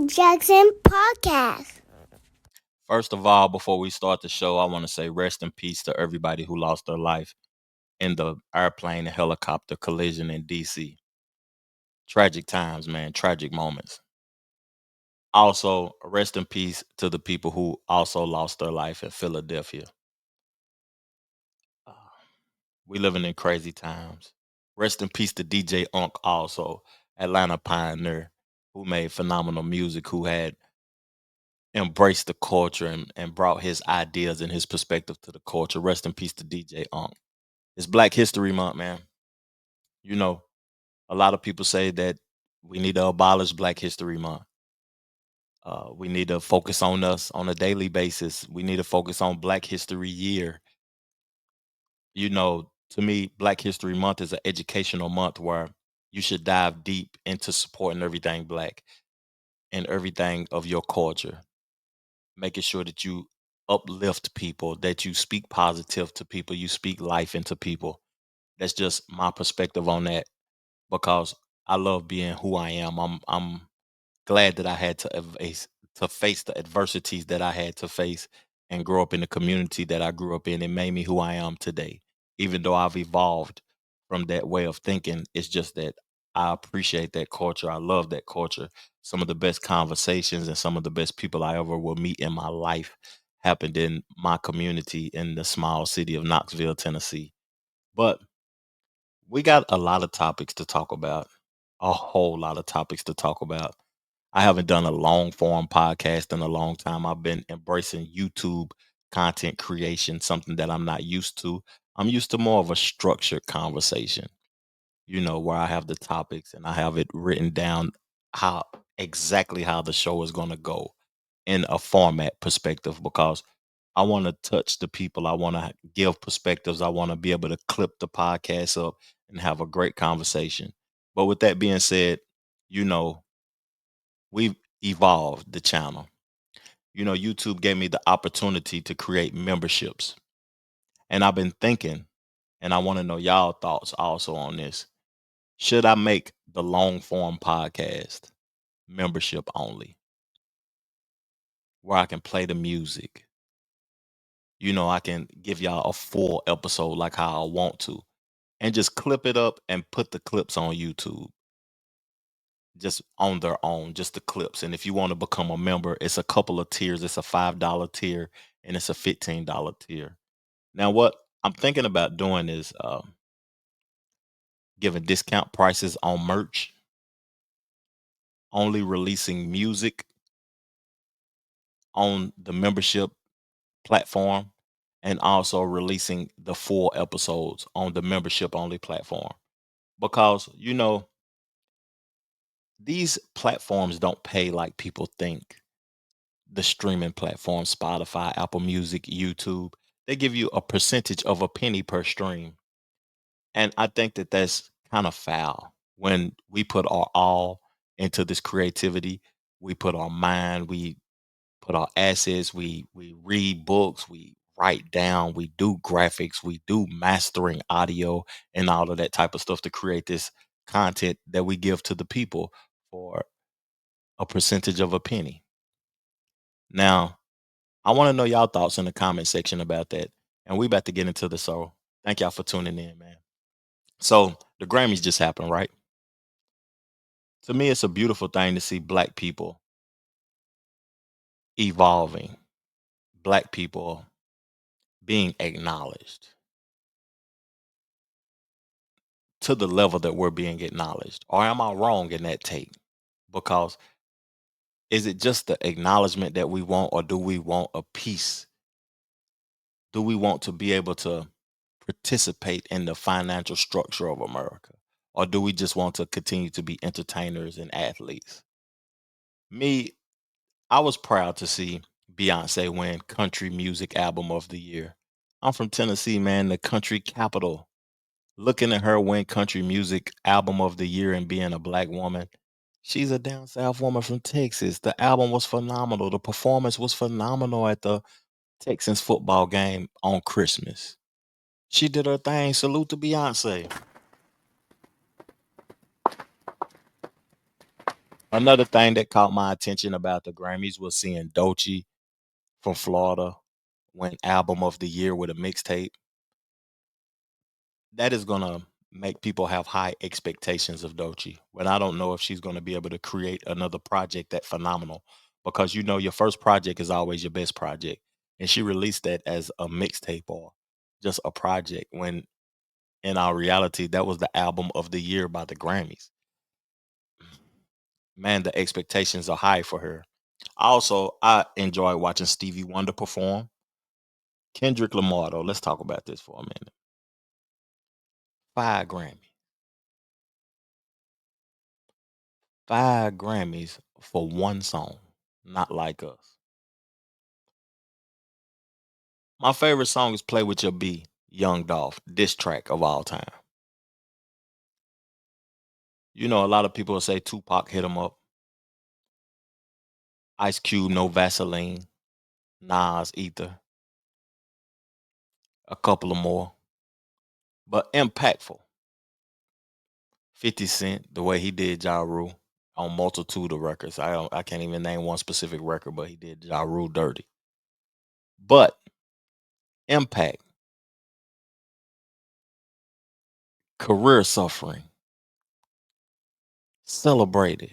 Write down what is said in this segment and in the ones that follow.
Jackson Podcast. First of all, before we start the show, I want to say rest in peace to everybody who lost their life in the airplane and helicopter collision in DC. Tragic times, man, tragic moments. Also, rest in peace to the people who also lost their life in Philadelphia. Uh, we living in crazy times. Rest in peace to DJ Unk, also Atlanta pioneer who made phenomenal music, who had embraced the culture and brought his ideas and his perspective to the culture. Rest in peace to DJ Unk. It's Black History Month, man. You know, a lot of people say that we need to abolish Black History Month. We need to focus on us on a daily basis. We need to focus on Black History Year. To me, Black History Month is an educational month where you should dive deep into supporting everything Black and everything of your culture, making sure that you uplift people, that you speak positive to people, you speak life into people. That's just my perspective on that because I love being who I am. I'm glad that I had to face the adversities that I had to face and grow up in the community that I grew up in. It made me who I am today. Even though I've evolved from that way of thinking, it's just that I appreciate that culture. I love that culture. Some of the best conversations and some of the best people I ever will meet in my life happened in my community in the small city of Knoxville, Tennessee. But we got a lot of topics to talk about, a whole lot of topics to talk about. I haven't done a long form podcast in a long time. I've been embracing YouTube content creation, something that I'm not used to. I'm used to more of a structured conversation, where I have the topics and I have it written down how exactly how the show is going to go in a format perspective because I want to touch the people. I want to give perspectives. I want to be able to clip the podcast up and have a great conversation. But with that being said, you know, we've evolved the channel. YouTube gave me the opportunity to create memberships. And I've been thinking, and I want to know y'all thoughts also on this. Should I make the long form podcast membership only, where I can play the music? I can give y'all a full episode like how I want to, and just clip it up and put the clips on YouTube just on their own, just the clips. And if you want to become a member, it's a couple of tiers. It's a $5 tier and it's a $15 tier. Now, what I'm thinking about doing is giving discount prices on merch, only releasing music on the membership platform, and also releasing the full episodes on the membership only platform. Because, these platforms don't pay like people think. The streaming platforms, Spotify, Apple Music, YouTube, they give you a percentage of a penny per stream. And I think that that's kind of foul when we put our all into this creativity. We put our mind, we put our assets, we read books, we write down, we do graphics, we do mastering audio and all of that type of stuff to create this content that we give to the people for a percentage of a penny. Now, I want to know y'all thoughts in the comment section about that. And we about to get into the show. Thank y'all for tuning in, man. So the Grammys just happened, right? To me, it's a beautiful thing to see black people evolving, black people being acknowledged to the level that we're being acknowledged. Or am I wrong in that take? Because is it just the acknowledgement that we want, or do we want a piece? Do we want to be able to participate in the financial structure of America? Or do we just want to continue to be entertainers and athletes? Me, I was proud to see Beyonce win Country Music Album of the Year. I'm from Tennessee, man, the country capital. Looking at her win Country Music Album of the Year and being a black woman, she's a down south woman from Texas. The album was phenomenal. The performance was phenomenal at the Texans football game on Christmas. She did her thing. Salute to Beyonce. Another thing that caught my attention about the Grammys was seeing Doechii from Florida win Album of the Year with a mixtape. That is gonna make people have high expectations of Doechii. But I don't know if she's gonna be able to create another project that phenomenal because you know your first project is always your best project. And she released that as a mixtape or just a project when in our reality that was the album of the year by the Grammys. Man, the expectations are high for her. Also, I enjoy watching Stevie Wonder perform. Kendrick Lamar, though, let's talk about this for a minute. 5 Grammy, 5 Grammys for one song, not like us. My favorite song is "Play with Your B," Young Dolph, diss track of all time. You know, a lot of people say Tupac hit him up, Ice Cube, No Vaseline, Nas, Ether, a couple of more, but impactful. 50 Cent, the way he did Ja Rule on multitude of records. I can't even name one specific record, but he did Ja Rule dirty. But impact, career suffering, celebrated.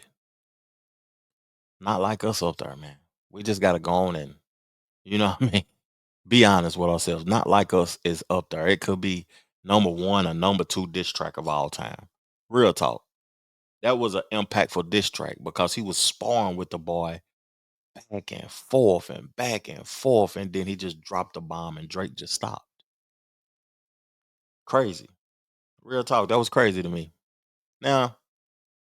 Not like us up there, man. We just gotta go on and you know what I mean? Be honest with ourselves. Not like us is up there. It could be number one or number two diss track of all time. Real talk. That was an impactful diss track because he was sparring with the boy back and forth, and then he just dropped the bomb and Drake just stopped. Crazy. Real talk. That was crazy to me. Now,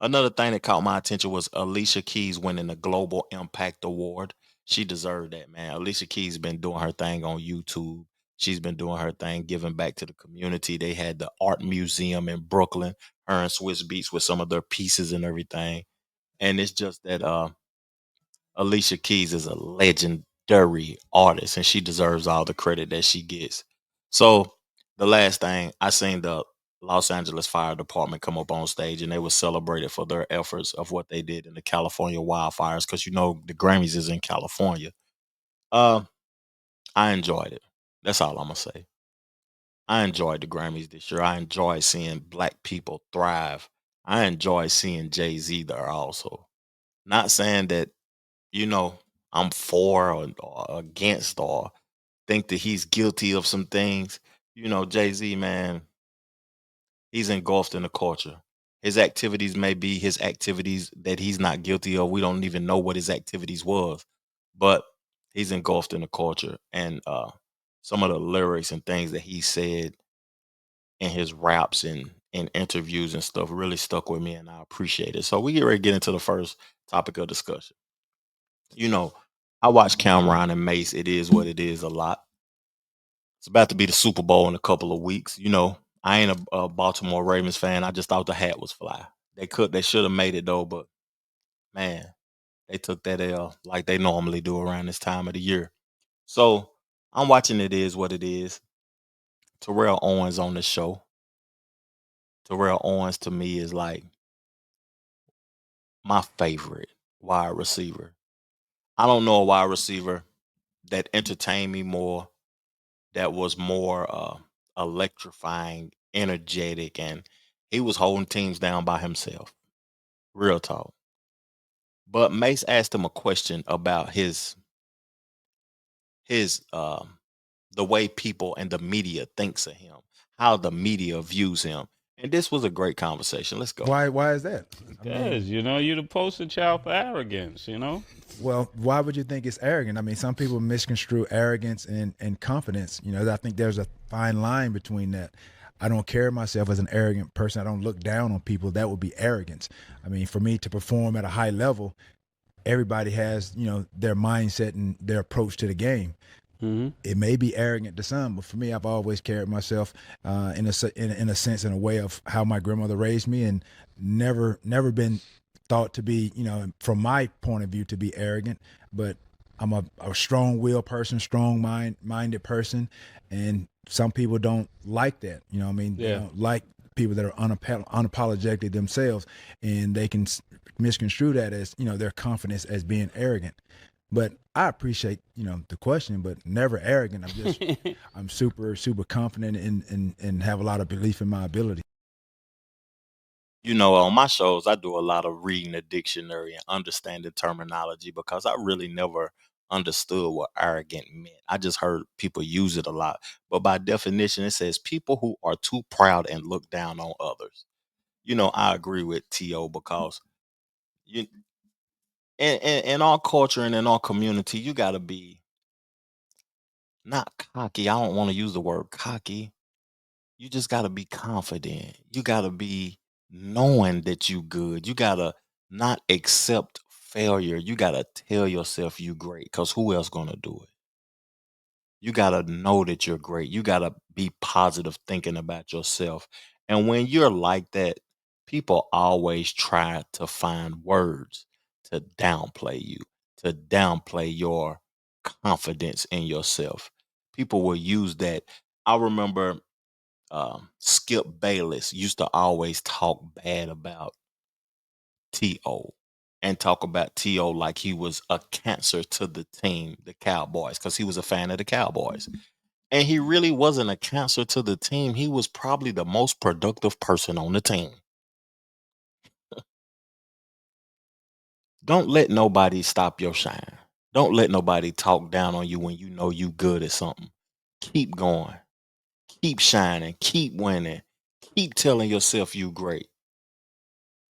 another thing that caught my attention was Alicia Keys winning the Global Impact Award. She deserved that, man. Alicia Keys been doing her thing on YouTube. She's been doing her thing, giving back to the community. They had the art museum in Brooklyn, her and Swiss Beats with some of their pieces and everything. And it's just that Alicia Keys is a legendary artist and she deserves all the credit that she gets. So the last thing I seen the Los Angeles Fire Department come up on stage and they were celebrated for their efforts of what they did in the California wildfires because you know the Grammys is in California. Uh, I enjoyed it. That's all I'm gonna say. I enjoyed the Grammys this year. I enjoyed seeing black people thrive. I enjoy seeing Jay Z there also. Not saying that you know, I'm for or against or think that he's guilty of some things. You know, Jay Z, man, he's engulfed in the culture. His activities may be his activities that he's not guilty of. We don't even know what his activities was, but he's engulfed in the culture. And some of the lyrics and things that he said in his raps and in interviews and stuff really stuck with me, and I appreciate it. So we get ready to get into the first topic of discussion. You know, I watch Cameron and Mace. It is what it is a lot. It's about to be the Super Bowl in a couple of weeks. You know, I ain't a Baltimore Ravens fan. I just thought the hat was fly. They should have made it though, but man, they took that L like they normally do around this time of the year. So I'm watching it is what it is. Terrell Owens on the show. Terrell Owens to me is like my favorite wide receiver. I don't know a wide receiver that entertained me more that was more electrifying, energetic, and he was holding teams down by himself. Real talk. But Mace asked him a question about his the way people and the media thinks of him, how the media views him. And this was a great conversation. Let's go. Why is that? I mean, Because, you're the poster child for arrogance. well, why would you think it's arrogant? I mean, some people misconstrue arrogance and confidence. I think there's a fine line between that. I don't carry myself as an arrogant person. I don't look down on people. That would be arrogance. I mean, for me to perform at a high level, everybody has, their mindset and their approach to the game. Hmm. It may be arrogant to some, but for me, I've always carried myself in a sense, in a way of how my grandmother raised me, and never been thought to be, from my point of view, to be arrogant. But I'm a strong will person, strong minded person, and some people don't like that. I mean, they Yeah. don't like people that are unapologetic themselves, and they can misconstrue that as, their confidence as being arrogant. But I appreciate, the question, but never arrogant. I'm super confident and have a lot of belief in my ability. On my shows, I do a lot of reading the dictionary and understanding terminology because I really never understood what arrogant meant. I just heard people use it a lot. But by definition, it says people who are too proud and look down on others. I agree with T.O. because you in our culture and in our community, you got to be not cocky. I don't want to use the word cocky. You just got to be confident. You got to be knowing that you good. You got to not accept failure. You got to tell yourself you great because who else going to do it? You got to know that you're great. You got to be positive thinking about yourself. And when you're like that, people always try to find words to downplay you, to downplay your confidence in yourself. People will use that. I remember Skip Bayless used to always talk bad about T.O. and talk about T.O. like he was a cancer to the team, the Cowboys, because he was a fan of the Cowboys. And he really wasn't a cancer to the team. He was probably the most productive person on the team. Don't let nobody stop your shine. Don't let nobody talk down on you when you know you good at something. Keep going. Keep shining. Keep winning. Keep telling yourself you great.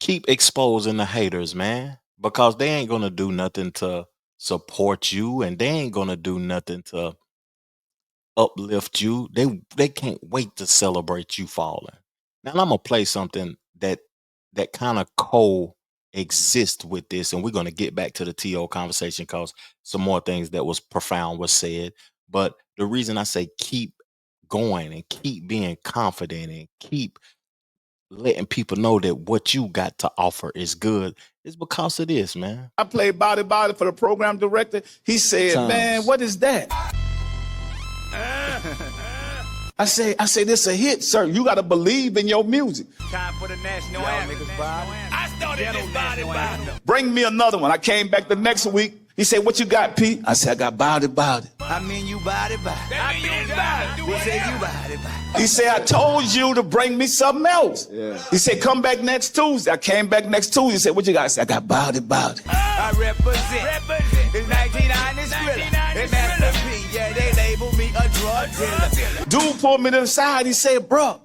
Keep exposing the haters, man, because they ain't gonna do nothing to support you, and they ain't gonna do nothing to uplift you. They can't wait to celebrate you falling. Now I'm gonna play something that kind of coexist with this, and we're gonna get back to the TO conversation because some more things that was profound was said. But the reason I say keep going and keep being confident and keep letting people know that what you got to offer is good is because it is, man. I played Body for the program director. He said, man, what is that? I say, this a hit, sir. You got to believe in your music. Time for the national anthem. I started this body. Bring me another one. I came back the next week. He said, what you got, Pete? I said, I got Body. I mean, you body. I mean, body. We say you body. He said, I told you to bring me something else. Yeah. He said, come back next Tuesday. I came back next Tuesday. He said, what you got? I said, I got Body. I represent. It's 1990 Skrilla. It's Master P. Yeah, they label me a drug dealer. Dude pulled me to the side. He said, bro,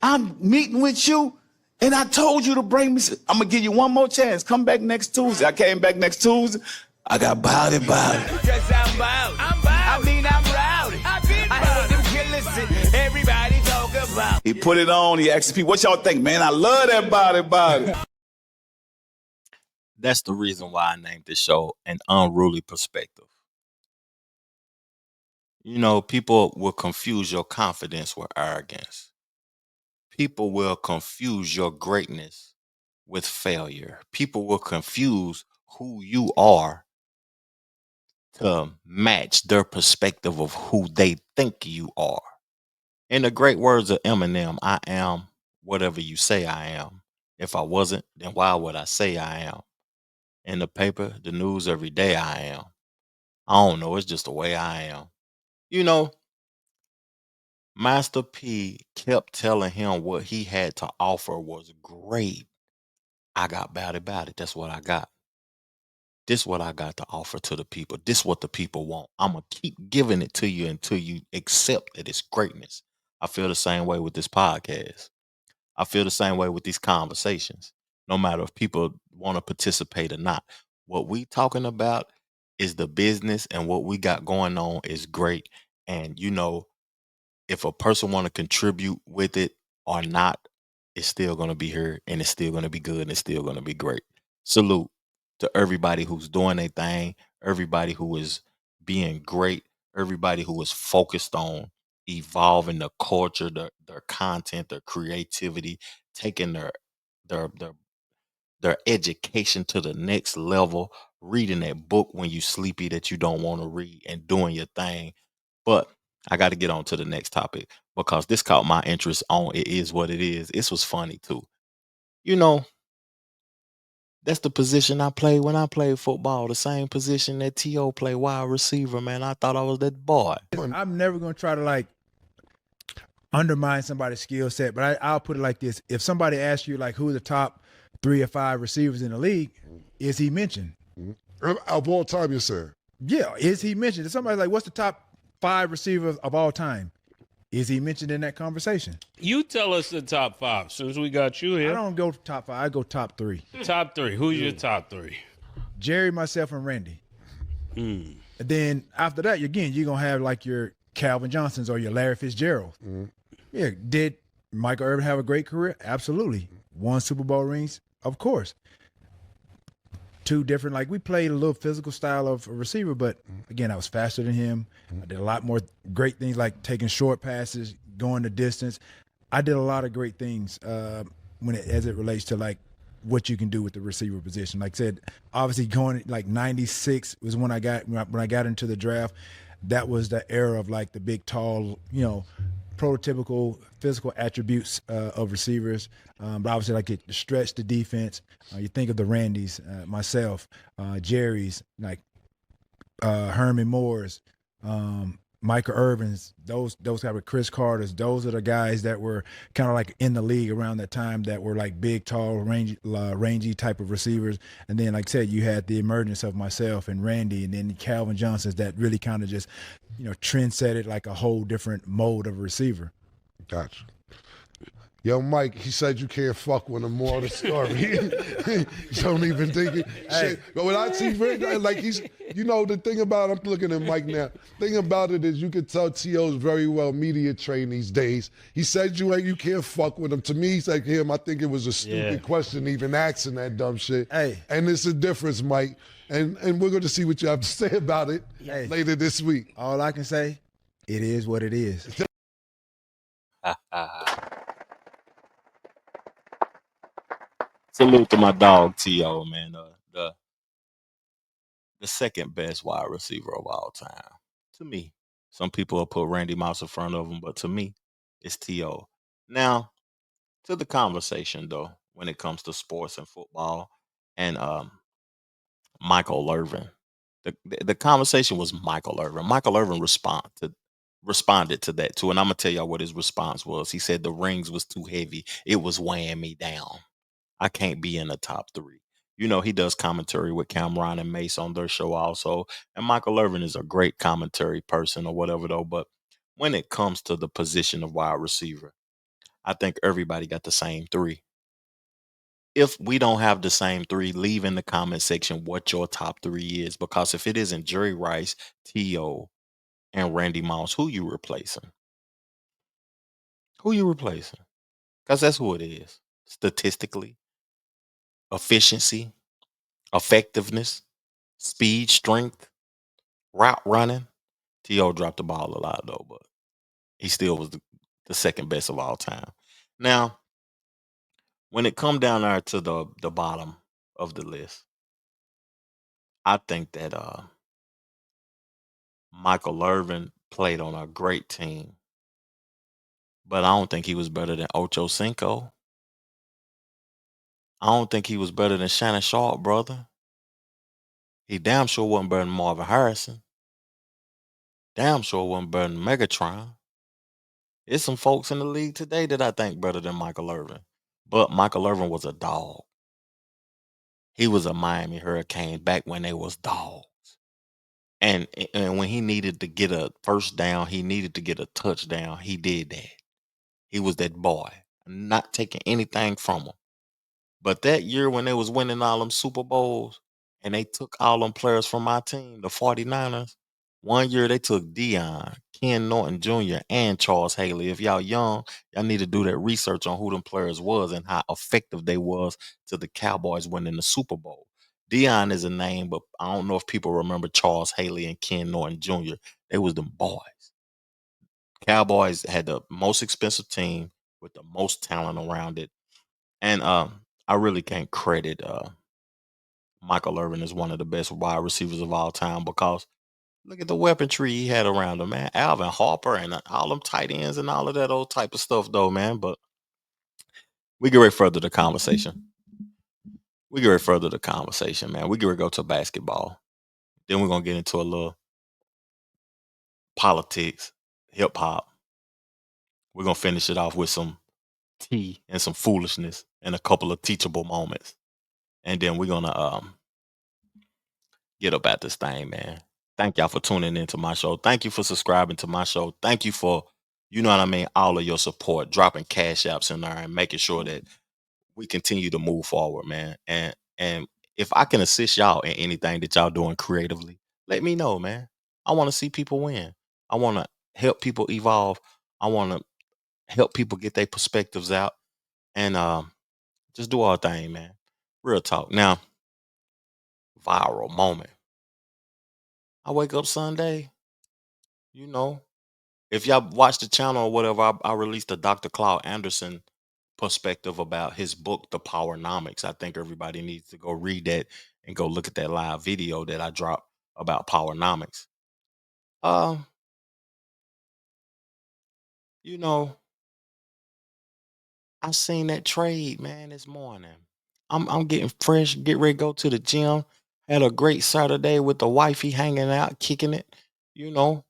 I'm meeting with you, and I told you to bring me. I'm going to give you one more chance. Come back next Tuesday. I came back next Tuesday. I got Body. Cause I'm bout. I mean, I'm rowdy. I heard them killers and everybody talk about. He put it on. He asked people, what y'all think? Man, I love that Body. That's the reason why I named this show An Unruly Perspective. People will confuse your confidence with arrogance. People will confuse your greatness with failure. People will confuse who you are to match their perspective of who they think you are. In the great words of Eminem, I am whatever you say I am. If I wasn't, then why would I say I am? In the paper, the news every day I am. I don't know, it's just the way I am. Master P kept telling him what he had to offer was great. I got Body. That's what I got. This what I got to offer to the people. This what the people want. I'm going to keep giving it to you until you accept that it's greatness. I feel the same way with this podcast. I feel the same way with these conversations. No matter if people want to participate or not. What we talking about is the business, and what we got going on is great. And if a person want to contribute with it or not, it's still going to be here, and it's still going to be good, and it's still going to be great. Salute to everybody who's doing their thing, everybody who is being great, everybody who is focused on evolving the culture, their content, their creativity, taking their education to the next level, reading that book when you sleepy that you don't want to read, and doing your thing. But I got to get on to the next topic because this caught my interest on It Is What It Is. This was funny too. You know, that's the position I played when I played football, the same position that T.O. played, wide receiver, man. I thought I was that boy. I'm never gonna try to like undermine somebody's skill set, but I'll put it like this: if somebody asks you like who are the top 3 or 5 receivers in the league, is he mentioned? Of all time, you said. Yeah, is he mentioned? If somebody's like, what's the top 5 receivers of all time? Is he mentioned in that conversation? You tell us the top 5 since we got you I here. don't go top 5. I go top 3. Top 3. Who's your top 3? Jerry, myself, and Randy. And then after that, again, you're gonna have like your Calvin Johnsons or your Larry Fitzgerald. Yeah, did Michael Irvin have a great career? Absolutely. Won Super Bowl rings, of course. 2 different, like we played a little physical style of a receiver, but again, I was faster than him. I did a lot more great things like taking short passes, going the distance. I did a lot of great things as it relates to like what you can do with the receiver position. Like I said, obviously going like 96 was when I got into the draft. That was the era of like the big, tall, prototypical physical attributes of receivers. But obviously like it stretch the defense. You think of the Randys, myself, Jerry's, like Herman Moore's, Michael Irvin's, those guys with Chris Carter's. Those are the guys that were kind of like in the league around that time that were like big, tall, rangy type of receivers. And then, like I said, you had the emergence of myself and Randy, and then Calvin Johnson's that really kind of just, trendsetted like a whole different mode of receiver. Gotcha. Yo, Mike, he said you can't fuck with him. More of the story. You don't even think it. Shit. But when I see like he's, the thing about I'm looking at Mike now. Thing about it is you can tell T.O.'s very well media trained these days. He said you can't fuck with him. To me, he's like him. I think it was a stupid question even asking that dumb shit. Hey. And it's a difference, Mike. And we're going to see what you have to say about it later this week. All I can say, it is what it is. Salute to my dog T.O., man. The second best wide receiver of all time. To me. Some people will put Randy Moss in front of him, but to me, it's T.O. Now, to the conversation though, when it comes to sports and football and Michael Irvin. The conversation was Michael Irvin. Michael Irvin responded to that too. And I'm gonna tell y'all what his response was. He said the rings was too heavy. It was weighing me down. I can't be in the top 3. He does commentary with Cameron and Mace on their show also. And Michael Irvin is a great commentary person or whatever though. But when it comes to the position of wide receiver, I think everybody got the same 3. If we don't have the same 3, leave in the comment section what your top 3 is. Because if it isn't Jerry Rice, T.O., and Randy Moss, who you replacing? Who you replacing? Because that's who it is. Statistically, efficiency, effectiveness, speed, strength, route running. T.O. dropped the ball a lot though, but he still was the second best of all time. Now, when it come down there to the bottom of the list, I think that Michael Irvin played on a great team, but I don't think he was better than Ocho Cinco. I don't think he was better than Shannon Sharp, brother. He damn sure wasn't better than Marvin Harrison. Damn sure wasn't better than Megatron. There's some folks in the league today that I think better than Michael Irvin. But Michael Irvin was a dog. He was a Miami Hurricane back when they was dogs. And when he needed to get a first down, he needed to get a touchdown, he did that. He was that boy. Not taking anything from him. But that year when they was winning all them Super Bowls and they took all them players from my team, the 49ers, one year they took Dion, Ken Norton Jr., and Charles Haley. If y'all young, y'all need to do that research on who them players was and how effective they was to the Cowboys winning the Super Bowl. Dion is a name, but I don't know if people remember Charles Haley and Ken Norton Jr. They was them boys. Cowboys had the most expensive team with the most talent around it. And I really can't credit Michael Irvin as one of the best wide receivers of all time because Look at the weaponry he had around him, man. Alvin Harper and all them tight ends and all of that old type of stuff, though, man. But we get ready further the conversation. We get ready further the conversation, man. We get ready to go to basketball. Then we're gonna get into a little politics, hip hop. We're gonna finish it off with some tea and some foolishness and a couple of teachable moments. And then we're gonna get up at this thing, man. Thank y'all for tuning into my show. Thank you for subscribing to my show. Thank you for, you know what I mean, all of your support, dropping cash apps in there and making sure that we continue to move forward, man. And if I can assist y'all in anything that y'all doing creatively, let me know, man. I want to see people win. I want to help people evolve. I want to help people get their perspectives out and just do our thing, man. Real talk. Now, viral moment. I wake up Sunday, you know, if y'all watch the channel or whatever, I released a Dr. Claude Anderson perspective about his book, The Powernomics. I think everybody needs to go read that and go look at that live video that I dropped about Powernomics. You know, I seen that trade, man, this morning. I'm getting fresh, get ready to go to the gym. Had a great Saturday with the wifey hanging out, kicking it. You know,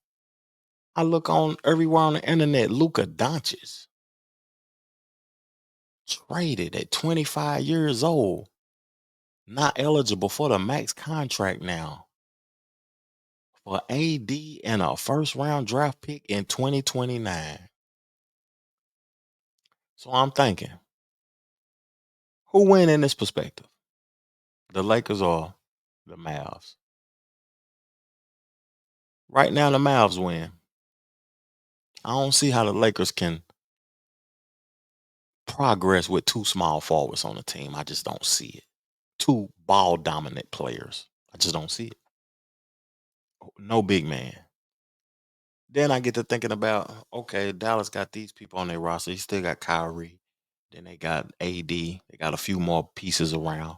I look on everywhere on the internet, Luka Doncic traded at 25 years old, not eligible for the max contract now, for AD and a first round draft pick in 2029. So I'm thinking, who win in this perspective? The Lakers or the Mavs? Right now, the Mavs win. I don't see how the Lakers can progress with two small forwards on the team. I just don't see it. Two ball dominant players. I just don't see it. No big man. Then I get to thinking about, okay, Dallas got these people on their roster. You still got Kyrie. Then they got AD. They got a few more pieces around.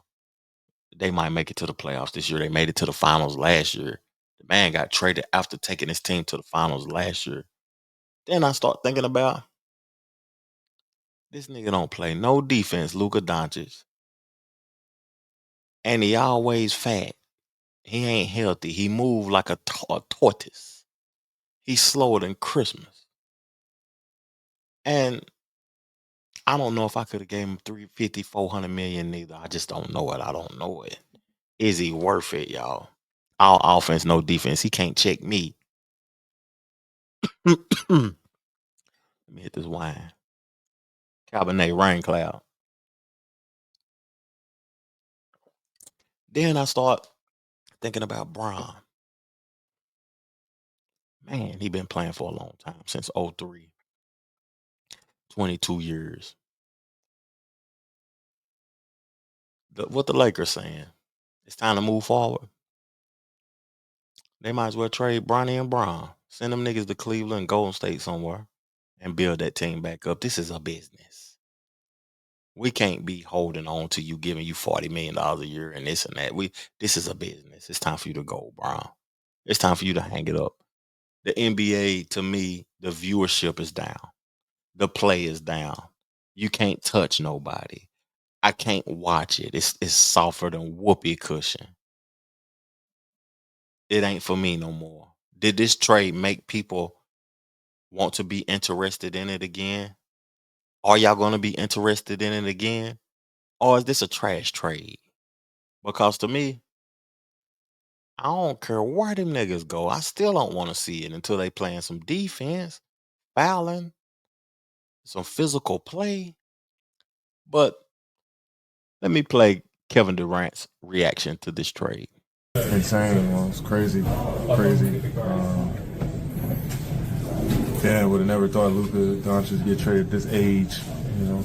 They might make it to the playoffs this year. They made it to the finals last year. The man got traded after taking his team to the finals last year. Then I start thinking about, this nigga don't play no defense, Luka Doncic. And he always fat. He ain't healthy. He move like a tortoise. He's slower than Christmas. And I don't know if I could have gave him 350, 400 million neither. I just don't know it. I don't know it. Is he worth it, y'all? All offense, no defense. He can't check me. Let me hit this wine. Cabernet Rain Cloud. Then I start thinking about Bron. Man, he been playing for a long time, since 03. 22 years. What the Lakers saying? It's time to move forward. They might as well trade Bronny and Bron. Send them niggas to Cleveland, Golden State somewhere, and build that team back up. This is a business. We can't be holding on to you, giving you $40 million a year and this and that. This is a business. It's time for you to go, Bron. It's time for you to hang it up. The NBA, to me, the viewership is down. The play is down. You can't touch nobody. I can't watch it. It's softer than whoopee cushion. It ain't for me no more. Did this trade make people want to be interested in it again? Are y'all going to be interested in it again? Or is this a trash trade? Because to me, I don't care where them niggas go. I still don't want to see it until they playing some defense, fouling, some physical play. But let me play Kevin Durant's reaction to this trade. Insane, man. It's crazy. Crazy. Yeah, would have never thought Luka Doncic get traded at this age, you know,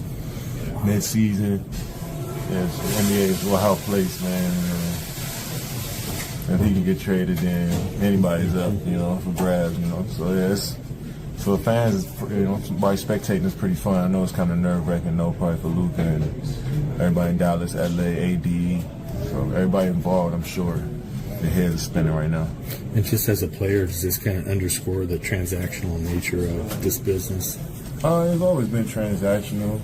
mid-season. Yes, the NBA is a wild place, man. If he can get traded, then anybody's up, you know, for grabs, you know. So, yeah, for the fans, you know, by spectating is pretty fun. I know it's kind of nerve-wracking, though, probably for Luka and everybody in Dallas, LA, AD, so everybody involved, I'm sure. the head is spinning right now. And just as a player, does this kind of underscore the transactional nature of this business? It's always been transactional.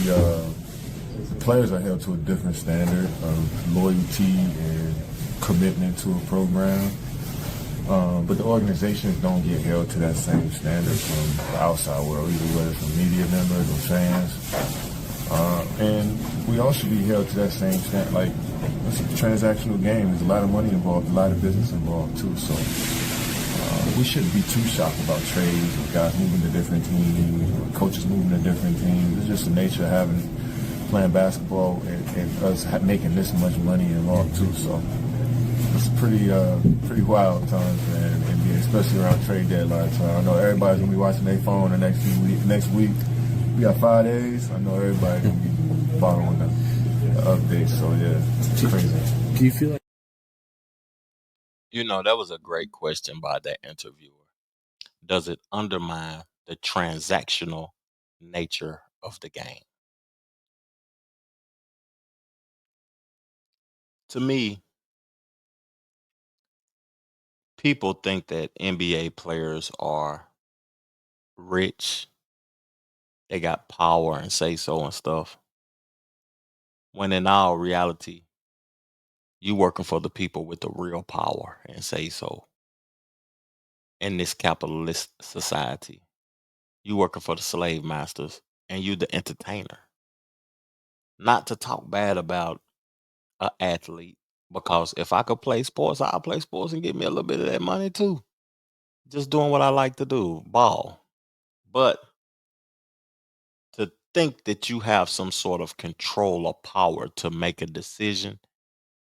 The players are held to a different standard of loyalty and commitment to a program. But the organizations don't get held to that same standard from the outside world, either whether it's from media members or fans. And we all should be held to that same standard. Like, it's a transactional game. There's a lot of money involved, a lot of business involved too. So we shouldn't be too shocked about trades or guys moving to different teams or coaches moving to different teams. It's just the nature of playing basketball and us making this much money involved too. So it's pretty wild times, man, in the NBA, especially around trade deadline time. I know everybody's gonna be watching their phone the next week. We got 5 days. I know everybody's gonna be following the updates. So yeah, it's crazy. Do you feel like That was a great question by that interviewer. Does it undermine the transactional nature of the game? To me, people think that NBA players are rich, they got power and say so and stuff. When in all reality, you working for the people with the real power and say so in this capitalist society. You working for the slave masters and you the entertainer. Not to talk bad about an athlete, because if I could play sports, I'll play sports and get me a little bit of that money too. Just doing what I like to do, ball. But to think that you have some sort of control or power to make a decision,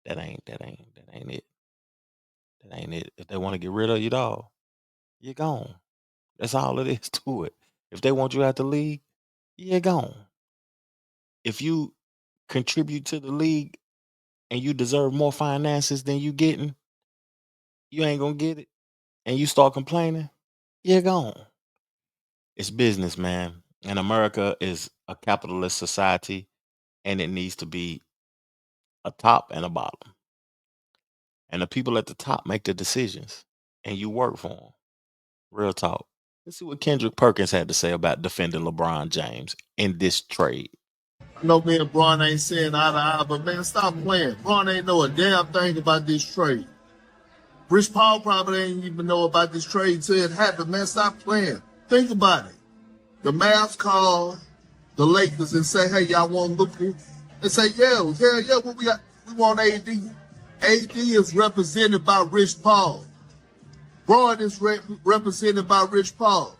that ain't it. That ain't it. If they want to get rid of you, dog, you're gone. That's all it is to it. If they want you out the league, you're gone. If you contribute to the league and you deserve more finances than you getting, you ain't gonna get it, and you start complaining, you're gone. It's business, man. And America is a capitalist society, and it needs to be a top and a bottom. And the people at the top make the decisions, and you work for them. Real talk. Let's see what Kendrick Perkins had to say about defending LeBron James in this trade. I know me and Braun ain't saying eye to eye, but man, stop playing. Braun ain't know a damn thing about this trade. Rich Paul probably ain't even know about this trade till it happened. Man, stop playing. Think about it. The Mavs call the Lakers and say, hey, y'all want Luka? They say, yeah, what we got? We want AD. AD is represented by Rich Paul. Braun is represented by Rich Paul.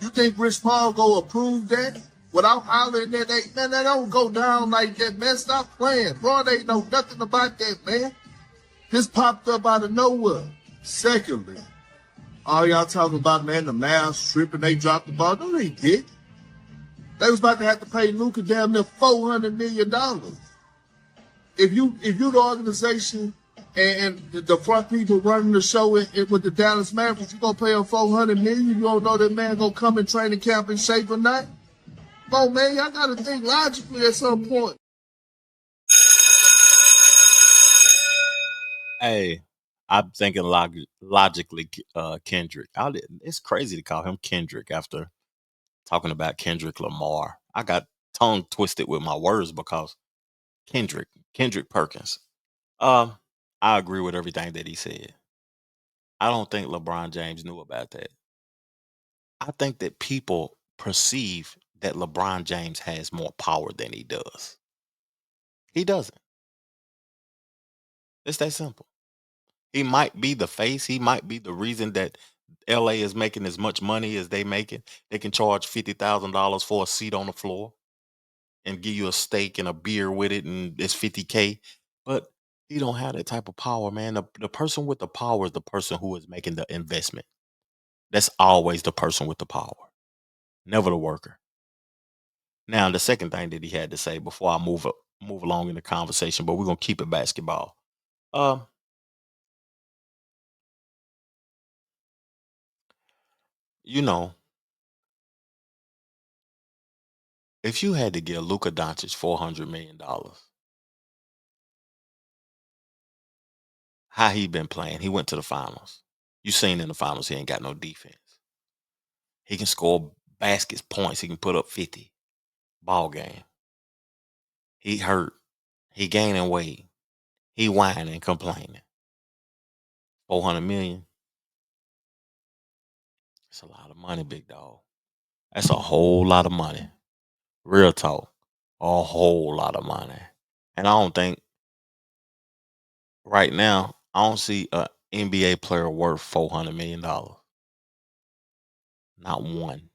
You think Rich Paul go approve that without hollering that? Man, that don't go down like that, man. Stop playing. Braun ain't know nothing about that, man. This popped up out of nowhere. Secondly, all y'all talking about, man, the Mavs tripping, they dropped the ball. No, they did. They was about to have to pay Luka damn near $400 million. If you the organization and the front people running the show with the Dallas Mavericks, you gonna pay him $400 million? You don't know that man gonna come in training camp in shape or not? Come on, man, y'all gotta think logically at some point. Hey, I'm thinking logically, Kendrick. It's crazy to call him Kendrick after talking about Kendrick Lamar. I got tongue twisted with my words because Kendrick Perkins. I agree with everything that he said. I don't think LeBron James knew about that. I think that people perceive that LeBron James has more power than he does. He doesn't. It's that simple. He might be the face. He might be the reason that LA is making as much money as they making. They can charge $50,000 for a seat on the floor and give you a steak and a beer with it, and it's $50K. But he don't have that type of power, man. The person with the power is the person who is making the investment. That's always the person with the power, never the worker. Now, the second thing that he had to say before I move along in the conversation, but we're gonna keep it basketball. Um, you know, if you had to give Luka Doncic $400 million, how he been playing. He went to the finals. You seen in the finals he ain't got no defense. He can score baskets, points. He can put up 50. Ball game. He hurt. He gaining weight. He whining, complaining. 400 million. That's a lot of money, big dog. That's a whole lot of money. Real talk. A whole lot of money. And I don't think right now, I don't see a NBA player worth $400 million. Not one.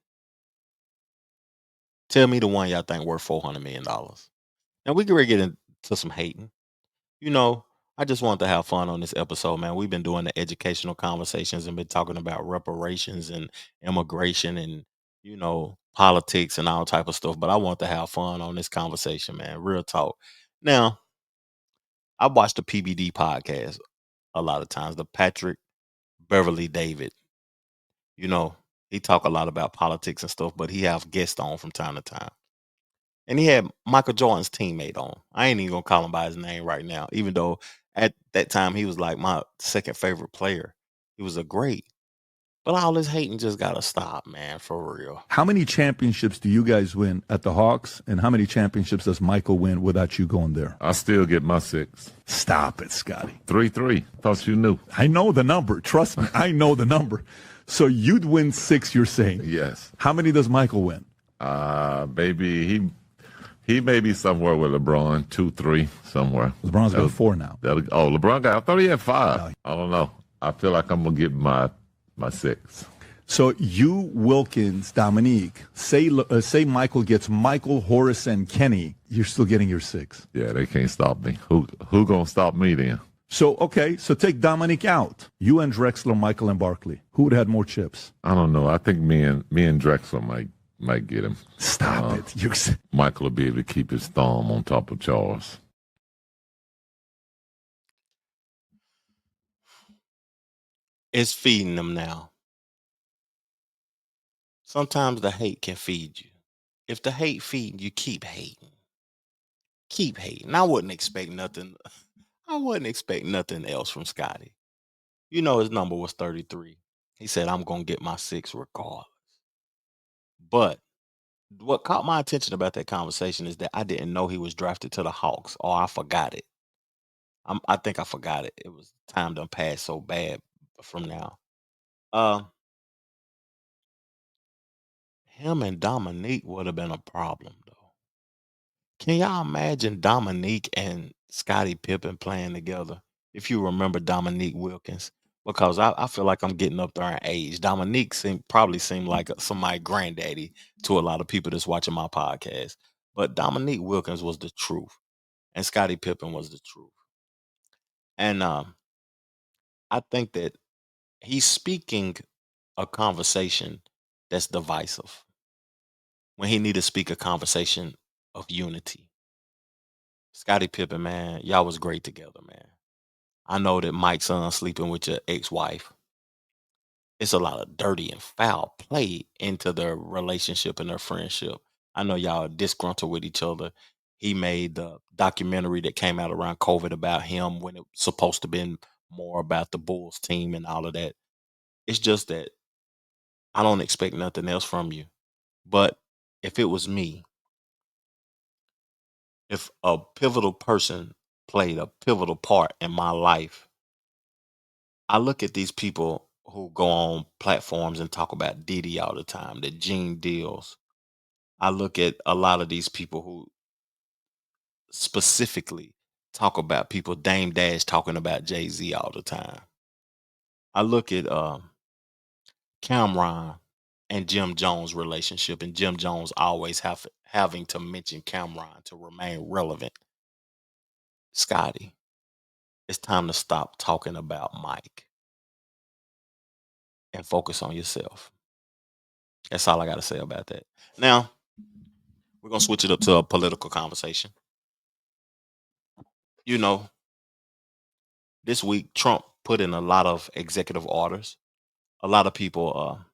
Tell me the one y'all think worth $400 million. Now we can really get into some hating. You know, I just wanted to have fun on this episode, man. We've been doing the educational conversations and been talking about reparations and immigration and, politics and all type of stuff. But I want to have fun on this conversation, man. Real talk. Now, I watch the PBD podcast a lot of times, the Patrick Beverly David. You know, he talk a lot about politics and stuff, but he have guests on from time to time. And he had Michael Jordan's teammate on. I ain't even gonna call him by his name right now, even though at that time he was like my second favorite player. He was a great. But all this hating just gotta stop, man, for real. How many championships do you guys win at the Hawks, and how many championships does Michael win without you going there? I still get my 6. Stop it, Scotty. 3-3. Thought you knew. I know the number. Trust me, I know the number. So you'd win 6, you're saying? Yes. How many does Michael win? Baby, he may be somewhere with LeBron, 2-3, somewhere. LeBron's got 4 now. LeBron got, I thought he had 5. I don't know. I feel like I'm going to get my 6. So you, Wilkins, Dominique, say Michael gets Michael, Horace, and Kenny, you're still getting your 6. Yeah, they can't stop me. Who going to stop me then? So take Dominique out. You and Drexler, Michael, and Barkley. Who would have had more chips? I don't know. I think me and Drexler might get him. Stop it. Michael will be able to keep his thumb on top of Charles. It's feeding them now. Sometimes the hate can feed you. If the hate feeding you, keep hating. Keep hating. I wouldn't expect nothing. I wouldn't expect nothing else from Scottie. You know his number was 33. He said, I'm going to get my 6 regardless. But what caught my attention about that conversation is that I didn't know he was drafted to the Hawks, or I forgot it. I think I forgot it. It was time done passed so bad from now. Him and Dominique would have been a problem, though. Can y'all imagine Dominique and Scottie Pippen playing together? If you remember Dominique Wilkins, because I feel like I'm getting up there in age. Dominique probably seemed like somebody's granddaddy to a lot of people that's watching my podcast. But Dominique Wilkins was the truth, and Scottie Pippen was the truth. And I think that he's speaking a conversation that's divisive when he need to speak a conversation of unity. Scottie Pippen, man, y'all was great together, man. I know that Mike's son sleeping with your ex-wife. It's a lot of dirty and foul play into their relationship and their friendship. I know y'all are disgruntled with each other. He made the documentary that came out around COVID about him when it was supposed to been more about the Bulls team and all of that. It's just that I don't expect nothing else from you. But if it was me, if a pivotal person played a pivotal part in my life, I look at these people who go on platforms and talk about Diddy all the time, the Gene deals. I look at a lot of these people who specifically talk about people, Dame Dash talking about Jay-Z all the time. I look at Cameron and Jim Jones' relationship, and Jim Jones always having to mention Cameron to remain relevant. Scottie, it's time to stop talking about Mike and focus on yourself. That's all I got to say about that. Now, we're going to switch it up to a political conversation. You know, this week, Trump put in a lot of executive orders. A lot of people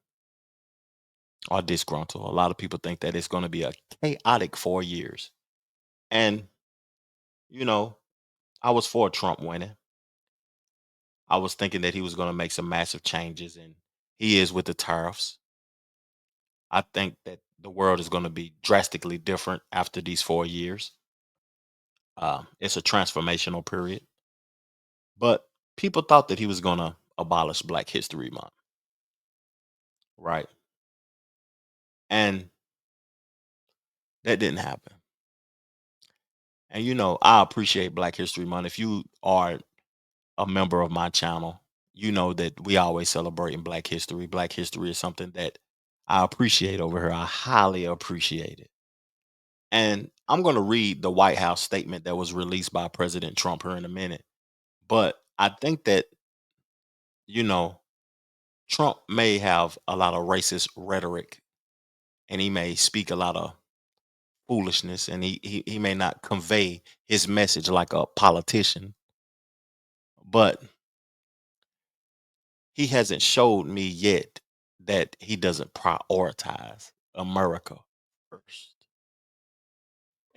are disgruntled. A lot of people think that it's going to be a chaotic 4 years. And, you know, I was for Trump winning. I was thinking that he was going to make some massive changes, and he is with the tariffs. I think that the world is going to be drastically different after these 4 years. It's a transformational period. But people thought that he was going to abolish Black History Month, right? And that didn't happen. And I appreciate Black History Month. If you are a member of my channel, you know that we always celebrating Black history. Black history is something that I appreciate over here. I highly appreciate it. And I'm going to read the White House statement that was released by President Trump here in a minute. But I think that, you know, Trump may have a lot of racist rhetoric, and he may speak a lot of foolishness, and he may not convey his message like a politician. But he hasn't showed me yet that he doesn't prioritize America first.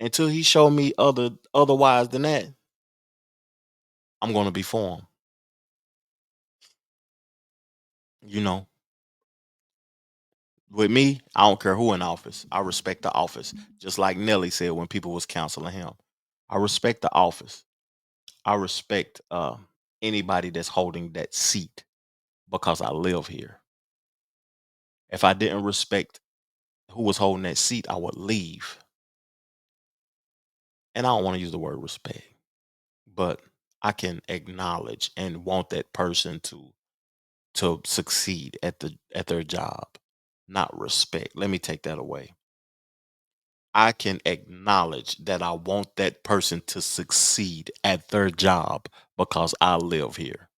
Until he showed me otherwise than that, I'm going to be for him. You know, with me, I don't care who in office. I respect the office. Just like Nelly said when people was counseling him. I respect the office. I respect anybody that's holding that seat because I live here. If I didn't respect who was holding that seat, I would leave. And I don't want to use the word respect, but I can acknowledge and want that person to succeed at their job, not respect. Let me take that away. I can acknowledge that I want that person to succeed at their job because I live here.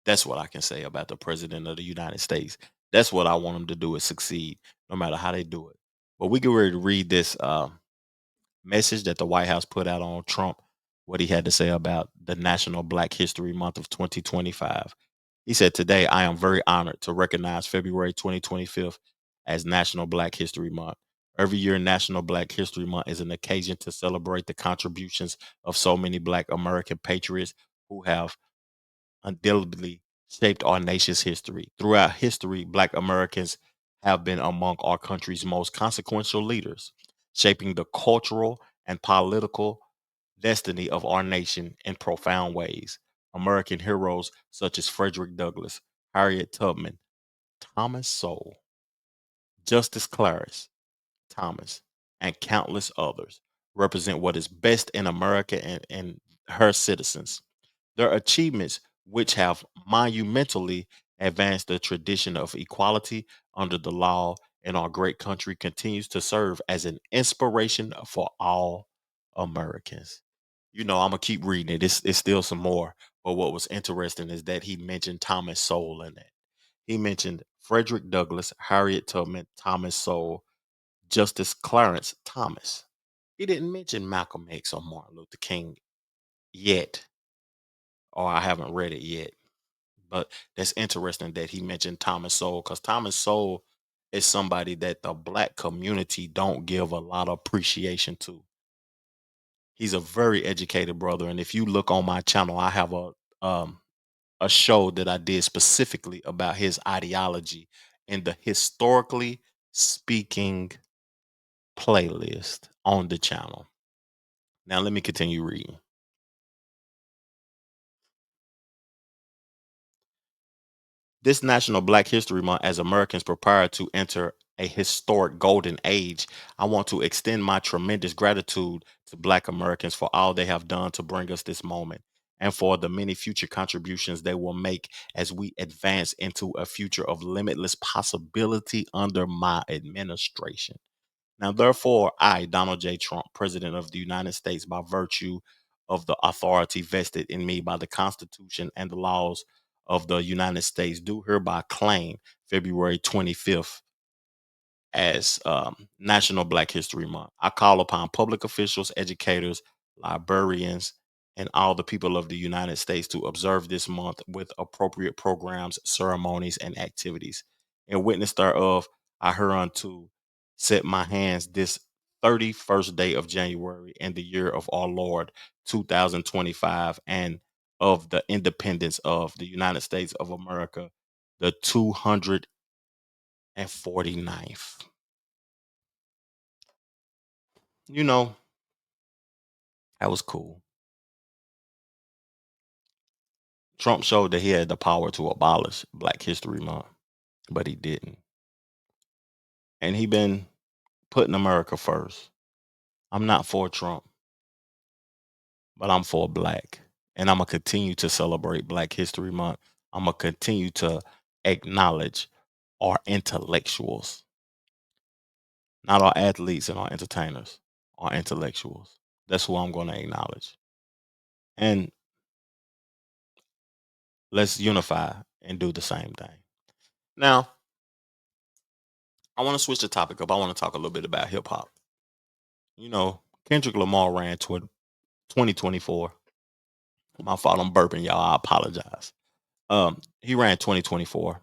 That's what I can say about the president of the United States. That's what I want them to do is succeed, no matter how they do it. But we get ready to read this message that the White House put out on Trump, what he had to say about the National Black History Month of 2025. He said, "Today, I am very honored to recognize February 2025 as National Black History Month. Every year, National Black History Month is an occasion to celebrate the contributions of so many Black American patriots who have indelibly shaped our nation's history. Throughout history, Black Americans have been among our country's most consequential leaders, shaping the cultural and political destiny of our nation in profound ways. American heroes such as Frederick Douglass, Harriet Tubman, Thomas Sowell, Justice Clarence Thomas, and countless others represent what is best in America and her citizens. Their achievements, which have monumentally advanced the tradition of equality under the law in our great country, continues to serve as an inspiration for all Americans." I'm gonna keep reading it. It's still some more. But what was interesting is that he mentioned Thomas Sowell in it. He mentioned Frederick Douglass, Harriet Tubman, Thomas Sowell, Justice Clarence Thomas. He didn't mention Malcolm X or Martin Luther King yet, or I haven't read it yet. But that's interesting that he mentioned Thomas Sowell, because Thomas Sowell is somebody that the Black community don't give a lot of appreciation to. He's a very educated brother, and if you look on my channel, I have a show that I did specifically about his ideology in the historically speaking playlist on the channel. Now let me continue reading. This National Black History Month, as Americans prepare to enter a historic golden age, I want to extend my tremendous gratitude to Black Americans for all they have done to bring us this moment and for the many future contributions they will make as we advance into a future of limitless possibility under my administration. Now, therefore, I, Donald J. Trump, President of the United States, by virtue of the authority vested in me by the Constitution and the laws of the United States, do hereby claim February 25th as National Black History Month. I call upon public officials, educators, librarians, and all the people of the United States to observe this month with appropriate programs, ceremonies, and activities. In witness thereof, I hereunto set my hands this 31st day of January in the year of our Lord 2025, and of the independence of the United States of America, the 249th. You know, that was cool. Trump showed that he had the power to abolish Black History Month, but he didn't. And he been putting America first. I'm not for Trump, but I'm for Black. And I'm going to continue to celebrate Black History Month. I'm going to continue to acknowledge our intellectuals, not our athletes and our entertainers, our intellectuals. That's who I'm going to acknowledge. And let's unify and do the same thing. Now, I want to switch the topic up. I want to talk a little bit about hip hop. You know, Kendrick Lamar ran toward 2024. My fault, I'm burping, y'all. I apologize. He ran 2024.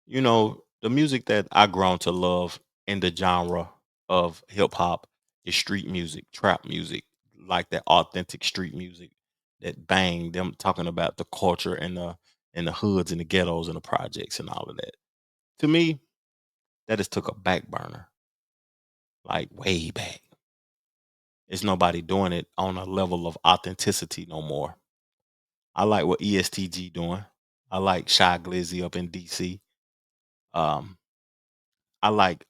You know, the music that I grown to love in the genre of hip hop is street music, trap music, like that authentic street music that bang them talking about the culture and the hoods and the ghettos and the projects and all of that. To me, that just took a back burner, like way back. It's nobody doing it on a level of authenticity no more. I like what ESTG doing. I like Shy Glizzy up in DC. Um, I like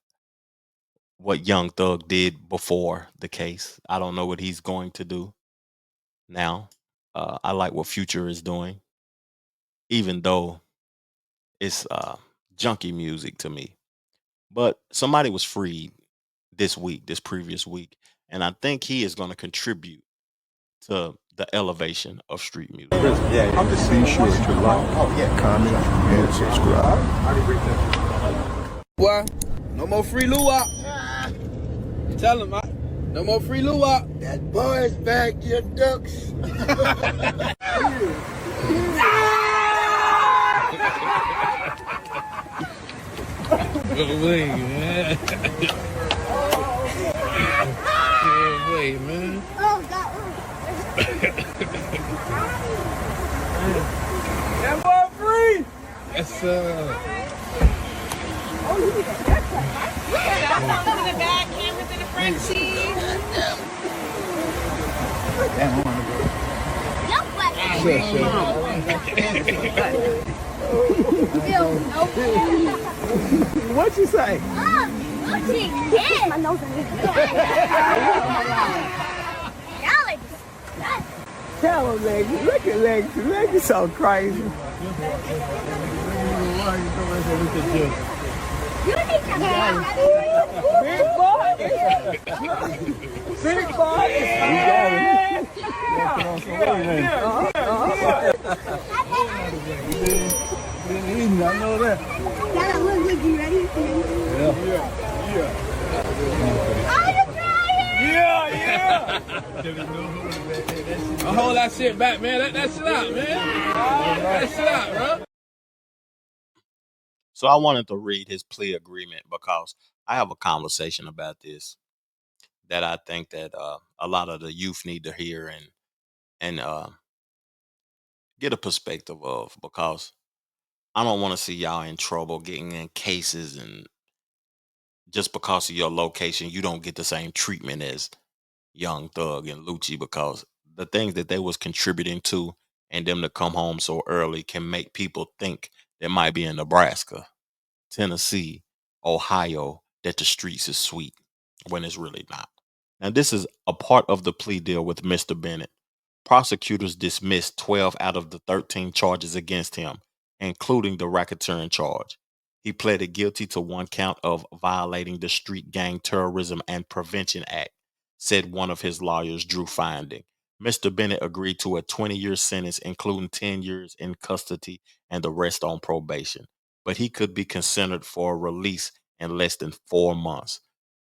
what Young Thug did before the case. I don't know what he's going to do now. I like what Future is doing, even though it's junky music to me. But somebody was freed this previous week, and I think he is going to contribute to the elevation of street music. I'm just be sure to like, comment, and subscribe. What? No more free luau. Tell him, no more free luau. That boy's back, your ducks. Good way, man. Good way, man. That boy free. That's Oh, you need a haircut, right? Yeah, that's all in the back, cameras in the front seat. Damn, I want to go. What you say? My nose Tell him, Legacy. Look at Legacy. Legacy so crazy. You need to Big boy. Big boy. Yeah. I know that. You ready? Yeah. I'll hold that shit back, man. Let that shit out, man. That shit out, bro. So I wanted to read his plea agreement because I have a conversation about this that I think that a lot of the youth need to hear and get a perspective of, because I don't want to see y'all in trouble getting in cases, and just because of your location, you don't get the same treatment as Young Thug and Lucci, because the things that they was contributing to and them to come home so early can make people think they might be in Nebraska, Tennessee, Ohio, that the streets is sweet when it's really not. Now, this is a part of the plea deal with Mr. Bennett. Prosecutors dismissed 12 out of the 13 charges against him, including the racketeering charge. He pleaded guilty to one count of violating the Street Gang Terrorism and Prevention Act, said one of his lawyers, Drew Finding. Mr. Bennett agreed to a 20-year sentence, including 10 years in custody and the rest on probation, but he could be considered for release in less than 4 months.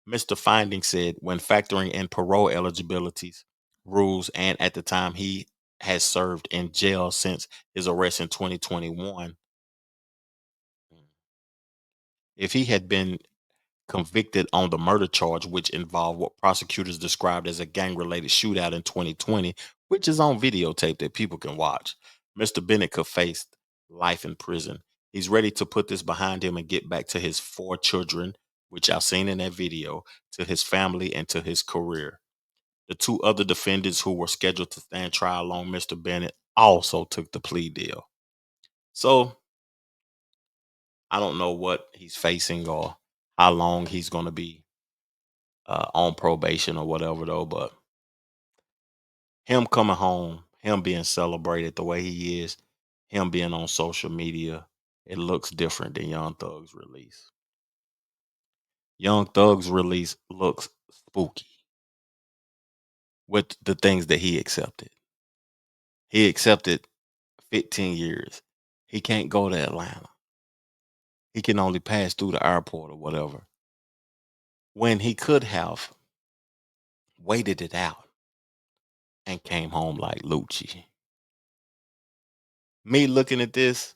Mr. Finding said when factoring in parole eligibilities, rules, and at the time he has served in jail since his arrest in 2021, if he had been convicted on the murder charge, which involved what prosecutors described as a gang-related shootout in 2020, which is on videotape that people can watch. Mr. Bennett could face life in prison. He's ready to put this behind him and get back to his 4 children, which I've seen in that video, to his family and to his career. The 2 other defendants who were scheduled to stand trial along Mr. Bennett also took the plea deal. So I don't know what he's facing or how long he's going to be on probation or whatever, though. But him coming home, him being celebrated the way he is, him being on social media, it looks different than Young Thug's release. Young Thug's release looks spooky with the things that he accepted. He accepted 15 years. He can't go to Atlanta. He can only pass through the airport or whatever. When he could have waited it out and came home like Lucci. Me looking at this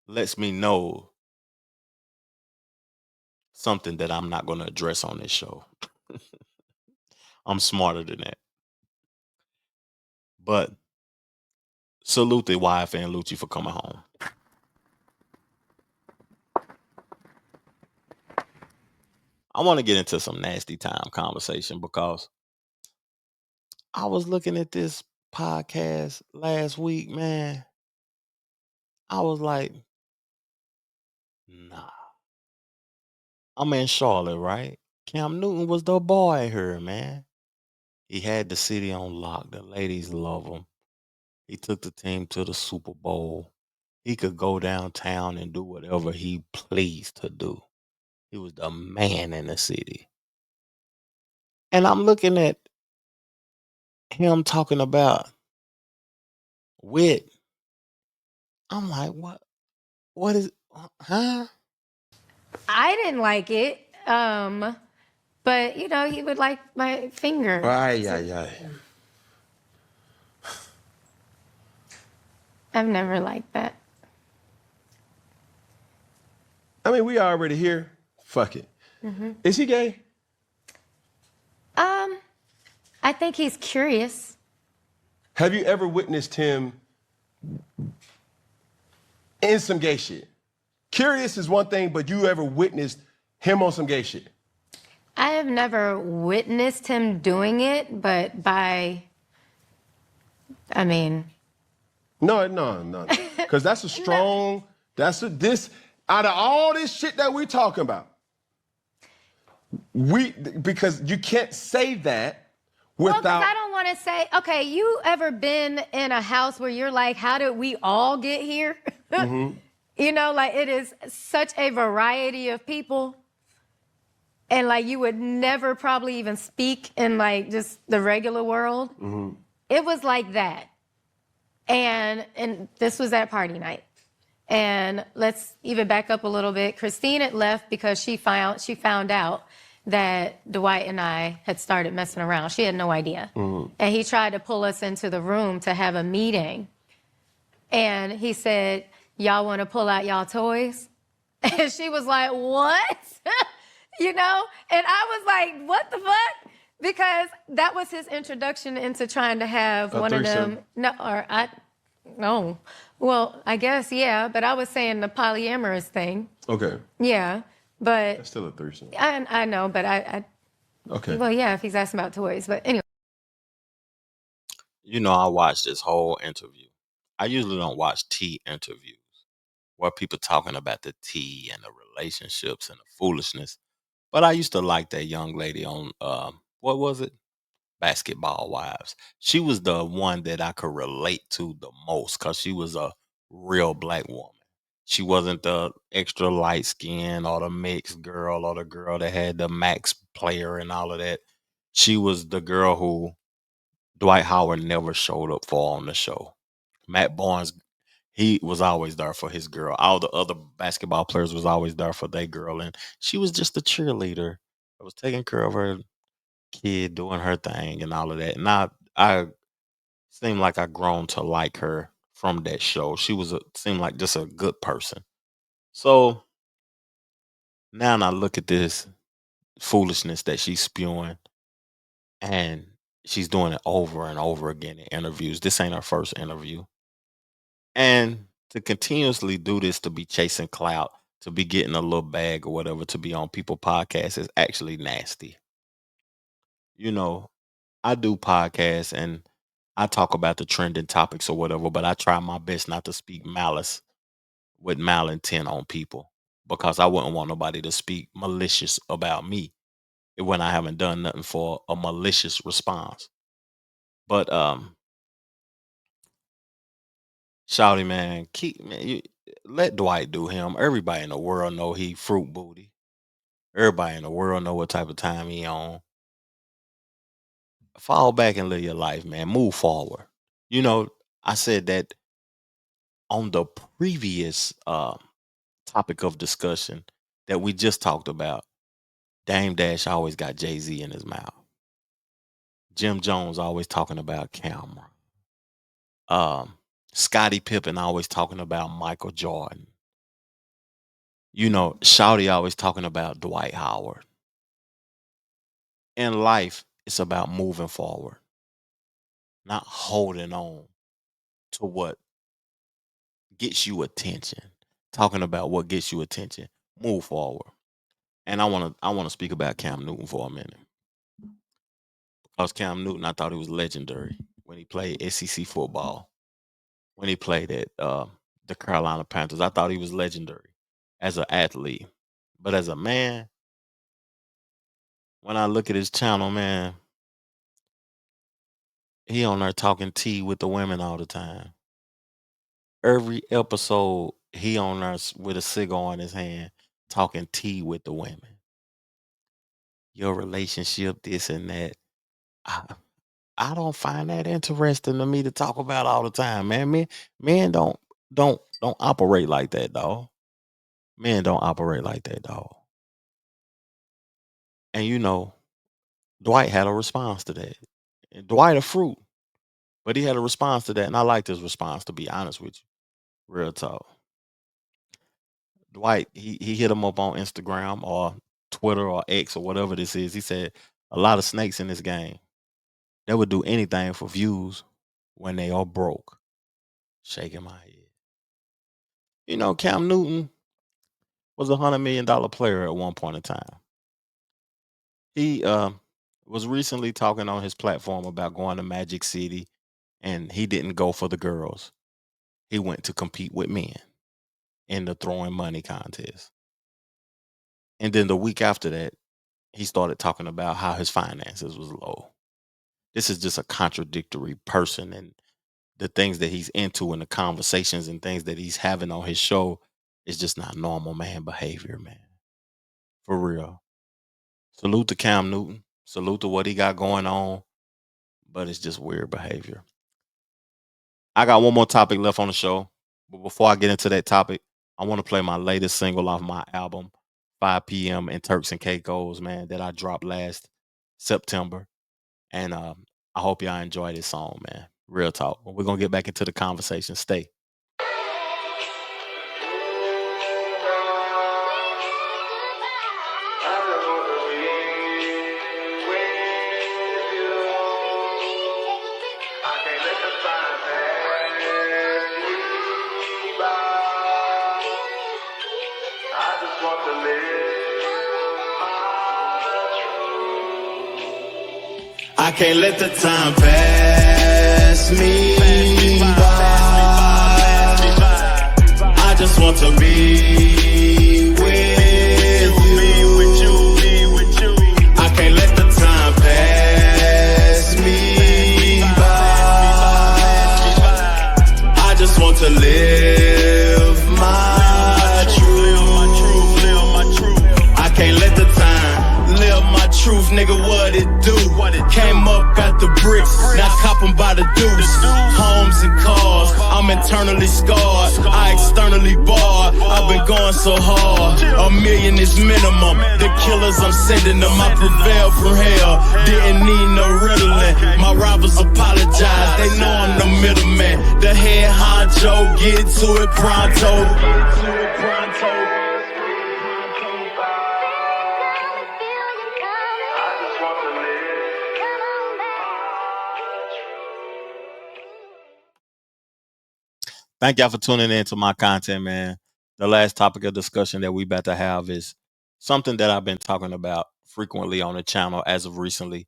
lets me know something that I'm not going to address on this show. I'm smarter than that. But salute the YF and Lucci for coming home. I want to get into some nasty time conversation because I was looking at this podcast last week, man. I was like, nah. I'm in Charlotte, right? Cam Newton was the boy here, man. He had the city on lock. The ladies love him. He took the team to the Super Bowl. He could go downtown and do whatever he pleased to do. He was the man in the city. And I'm looking at him talking about wit. I'm like, what? What is, huh? I didn't like it. But you know, he would like my finger. Ay. I've never liked that. I mean, we already here. Fuck it. Mm-hmm. Is he gay? I think he's curious. Have you ever witnessed him in some gay shit? Curious is one thing, but you ever witnessed him on some gay shit? I have never witnessed him doing it, but No. Because that's a strong, out of all this shit that we're talking about, because you can't say that Well, without. because I don't want to say, okay, you ever been in a house where you're like, how did we all get here? Mm-hmm. You know, like it is such a variety of people. And like you would never probably even speak in like just the regular world. Mm-hmm. It was like that. And this was at party night. And let's even back up a little bit. Christine had left because she found out that Dwight and I had started messing around. She had no idea. Mm-hmm. And he tried to pull us into the room to have a meeting. And he said, y'all want to pull out y'all toys? And she was like, what? You know? And I was like, what the fuck? Because that was his introduction into trying to have A one threesome. of them. No. Well, I guess, yeah. But I was saying the polyamorous thing. Okay. Yeah. But That's still a threesome. I know, but Okay. well, yeah, if he's asking about toys. But anyway. You know, I watched this whole interview. I usually don't watch tea interviews where people talking about the tea and the relationships and the foolishness. But I used to like that young lady on, what was it? Basketball Wives. She was the one that I could relate to the most because she was a real black woman. She wasn't the extra light skin or the mixed girl or the girl that had the max player and all of that. She was the girl who Dwight Howard never showed up for on the show. Matt Barnes, he was always there for his girl. All the other basketball players was always there for their girl. And she was just a cheerleader that was taking care of her kid, doing her thing and all of that. And I seemed like I grown to like her from that show. She seemed like just a good person. So now I look at this foolishness that she's spewing, and she's doing it over and over again in interviews. This ain't her first interview. And to continuously do this, to be chasing clout, to be getting a little bag or whatever, to be on people podcasts is actually nasty. You know, I do podcasts and I talk about the trending topics or whatever, but I try my best not to speak malice with malintent on people, because I wouldn't want nobody to speak malicious about me when I haven't done nothing for a malicious response. But Shouty, man, let Dwight do him. Everybody in the world know he fruit booty. Everybody in the world know what type of time he on. Fall back and live your life, man. Move forward. You know, I said that on the previous topic of discussion that we just talked about. Dame Dash always got Jay-Z in his mouth. Jim Jones always talking about Cameron. Scottie Pippen always talking about Michael Jordan. You know, Shouty always talking about Dwight Howard. In life, it's about moving forward, not holding on to what gets you attention. Talking about what gets you attention. Move forward. And I want to speak about Cam Newton for a minute. Because Cam Newton, I thought he was legendary when he played SEC football. When he played at the Carolina Panthers, I thought he was legendary as an athlete. But as a man, when I look at his channel, man, he on there talking tea with the women all the time. Every episode, he on there with a cigar in his hand, talking tea with the women. Your relationship, this and that. I don't find that interesting to me to talk about all the time, man. Men don't operate like that, dog. Men don't operate like that, dog. And you know, Dwight had a response to that. And Dwight a fruit, but he had a response to that, and I liked his response, to be honest with you. Real talk. Dwight, he hit him up on Instagram or Twitter or X or whatever this is. He said, a lot of snakes in this game. They would do anything for views when they are broke. Shaking my head. You know, Cam Newton was a $100 million player at one point in time. He was recently talking on his platform about going to Magic City, and he didn't go for the girls. He went to compete with men in the throwing money contest. And then the week after that, he started talking about how his finances was low. This is just a contradictory person, and the things that he's into and the conversations and things that he's having on his show is just not normal man behavior, man. For real. Salute to Cam Newton. Salute to what he got going on. But it's just weird behavior. I got one more topic left on the show. But before I get into that topic, I want to play my latest single off my album, 5 p.m. and Turks and Caicos, man, that I dropped last September. And I hope y'all enjoy this song, man. Real talk. We're going to get back into the conversation. Stay. I can't let the time pass me by. I just want to be with you. I can't let the time pass me by. I just want to live my truth. I can't let the time live my truth, nigga. What it do? Came up, got the bricks, now copping by the deuce. Homes and cars, I'm internally scarred. I externally barred, I've been going so hard. $1 million is minimum, the killers I'm sending them. I prevailed from hell, didn't need no Ritalin. My rivals apologize, they know I'm the middleman. The head honcho, get to it pronto. Thank y'all for tuning in to my content, man. The last topic of discussion that we about to have is something that I've been talking about frequently on the channel as of recently.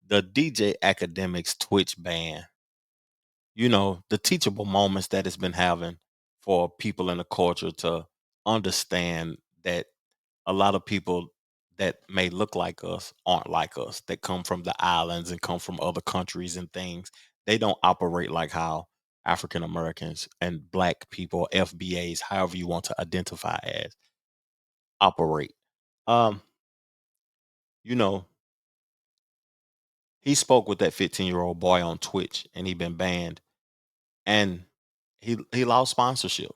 The DJ Academics Twitch ban. You know, the teachable moments that it's been having for people in the culture to understand that a lot of people that may look like us aren't like us, that come from the islands and come from other countries and things. They don't operate like how African Americans and black people, FBAs, however you want to identify as, operate. Um, you know, he spoke with that 15-year-old boy on Twitch and he been banned and he lost sponsorship.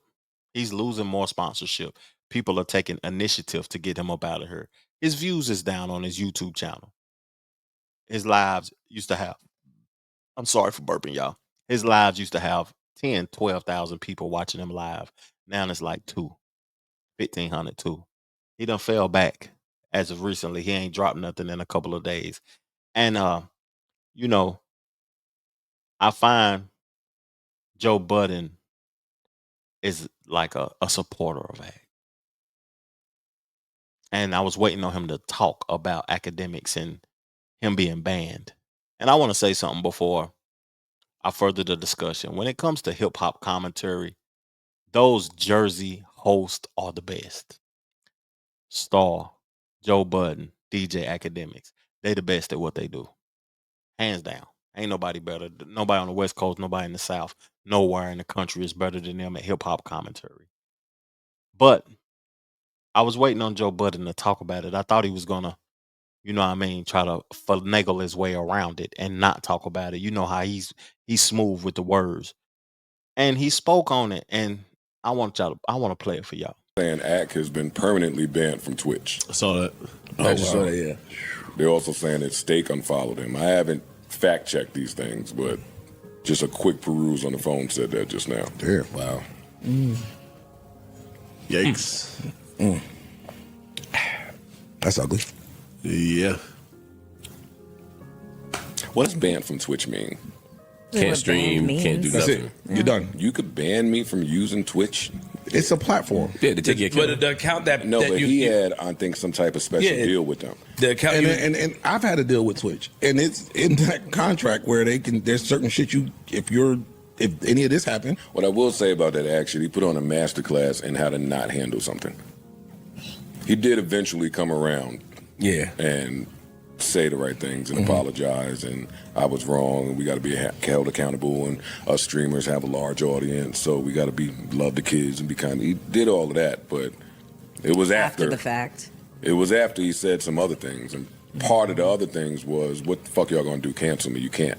He's losing more sponsorship. People are taking initiative to get him up out of here. His views is down on his YouTube channel. His lives used to have, I'm sorry for burping, y'all. His lives used to have 10, 12,000 people watching him live. Now it's like 1,500, 2. He done fell back as of recently. He ain't dropped nothing in a couple of days. And, you know, I find Joe Budden is like a supporter of that. And I was waiting on him to talk about academics and him being banned. And I want to say something before I further the discussion. When it comes to hip hop commentary, those Jersey hosts are the best. Star, Joe Budden, DJ Academics. They the best at what they do. Hands down. Ain't nobody better. Nobody on the West Coast, nobody in the South, nowhere in the country is better than them at hip hop commentary. But I was waiting on Joe Budden to talk about it. I thought he was gonna, you know what I mean, try to finagle his way around it and not talk about it. You know how he's smooth with the words. And he spoke on it, and I want to play it for y'all. Saying Ack has been permanently banned from Twitch. I saw that. I just saw that, yeah. They're also saying that Steak unfollowed him. I haven't fact checked these things, but just a quick peruse on the phone said that just now. Yeah. Wow. Yikes. That's ugly. Yeah. What does banned from Twitch mean? Can't stream, can't do That's nothing. it. You're done. You could ban me from using Twitch. It's a platform. Yeah, to take your account. But the account that No, that but you, he had, I think, some type of special Yeah. deal with them. the account And I've had a deal with Twitch, and it's in that contract where they can. There's certain shit if any of this happened. What I will say about that, actually, he put on a masterclass in how to not handle something. He did eventually come around, and say the right things and apologize, and I was wrong, and we got to be held accountable, and us streamers have a large audience, so we got to love the kids and be kind. He did all of that, but it was after the fact. It was after he said some other things, and part of the other things was, what the fuck y'all gonna do? Cancel me? You can't.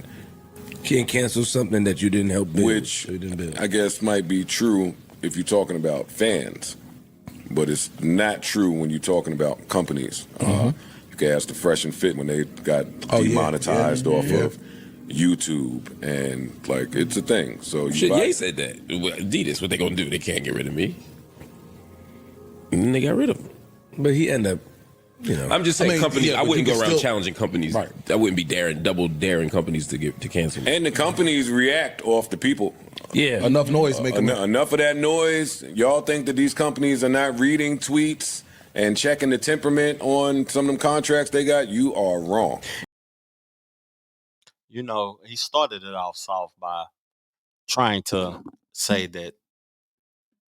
can't cancel something that you didn't help build. Which I guess might be true if you're talking about fans, but it's not true when you're talking about companies. You can ask the Fresh and Fit when they got demonetized off of YouTube, and like it's a thing. So you Shit, Ye said that. Adidas, what they gonna do? They can't get rid of me. And then they got rid of him. But he ended up, you know. I'm just saying, companies. I wouldn't go around challenging companies. Right. I wouldn't be double daring companies to cancel. And the companies react off the people. Yeah, enough noise make enough of that noise. Y'all think that these companies are not reading tweets and checking the temperament on some of them contracts they got? You are wrong. You know, he started it off soft by trying to say that,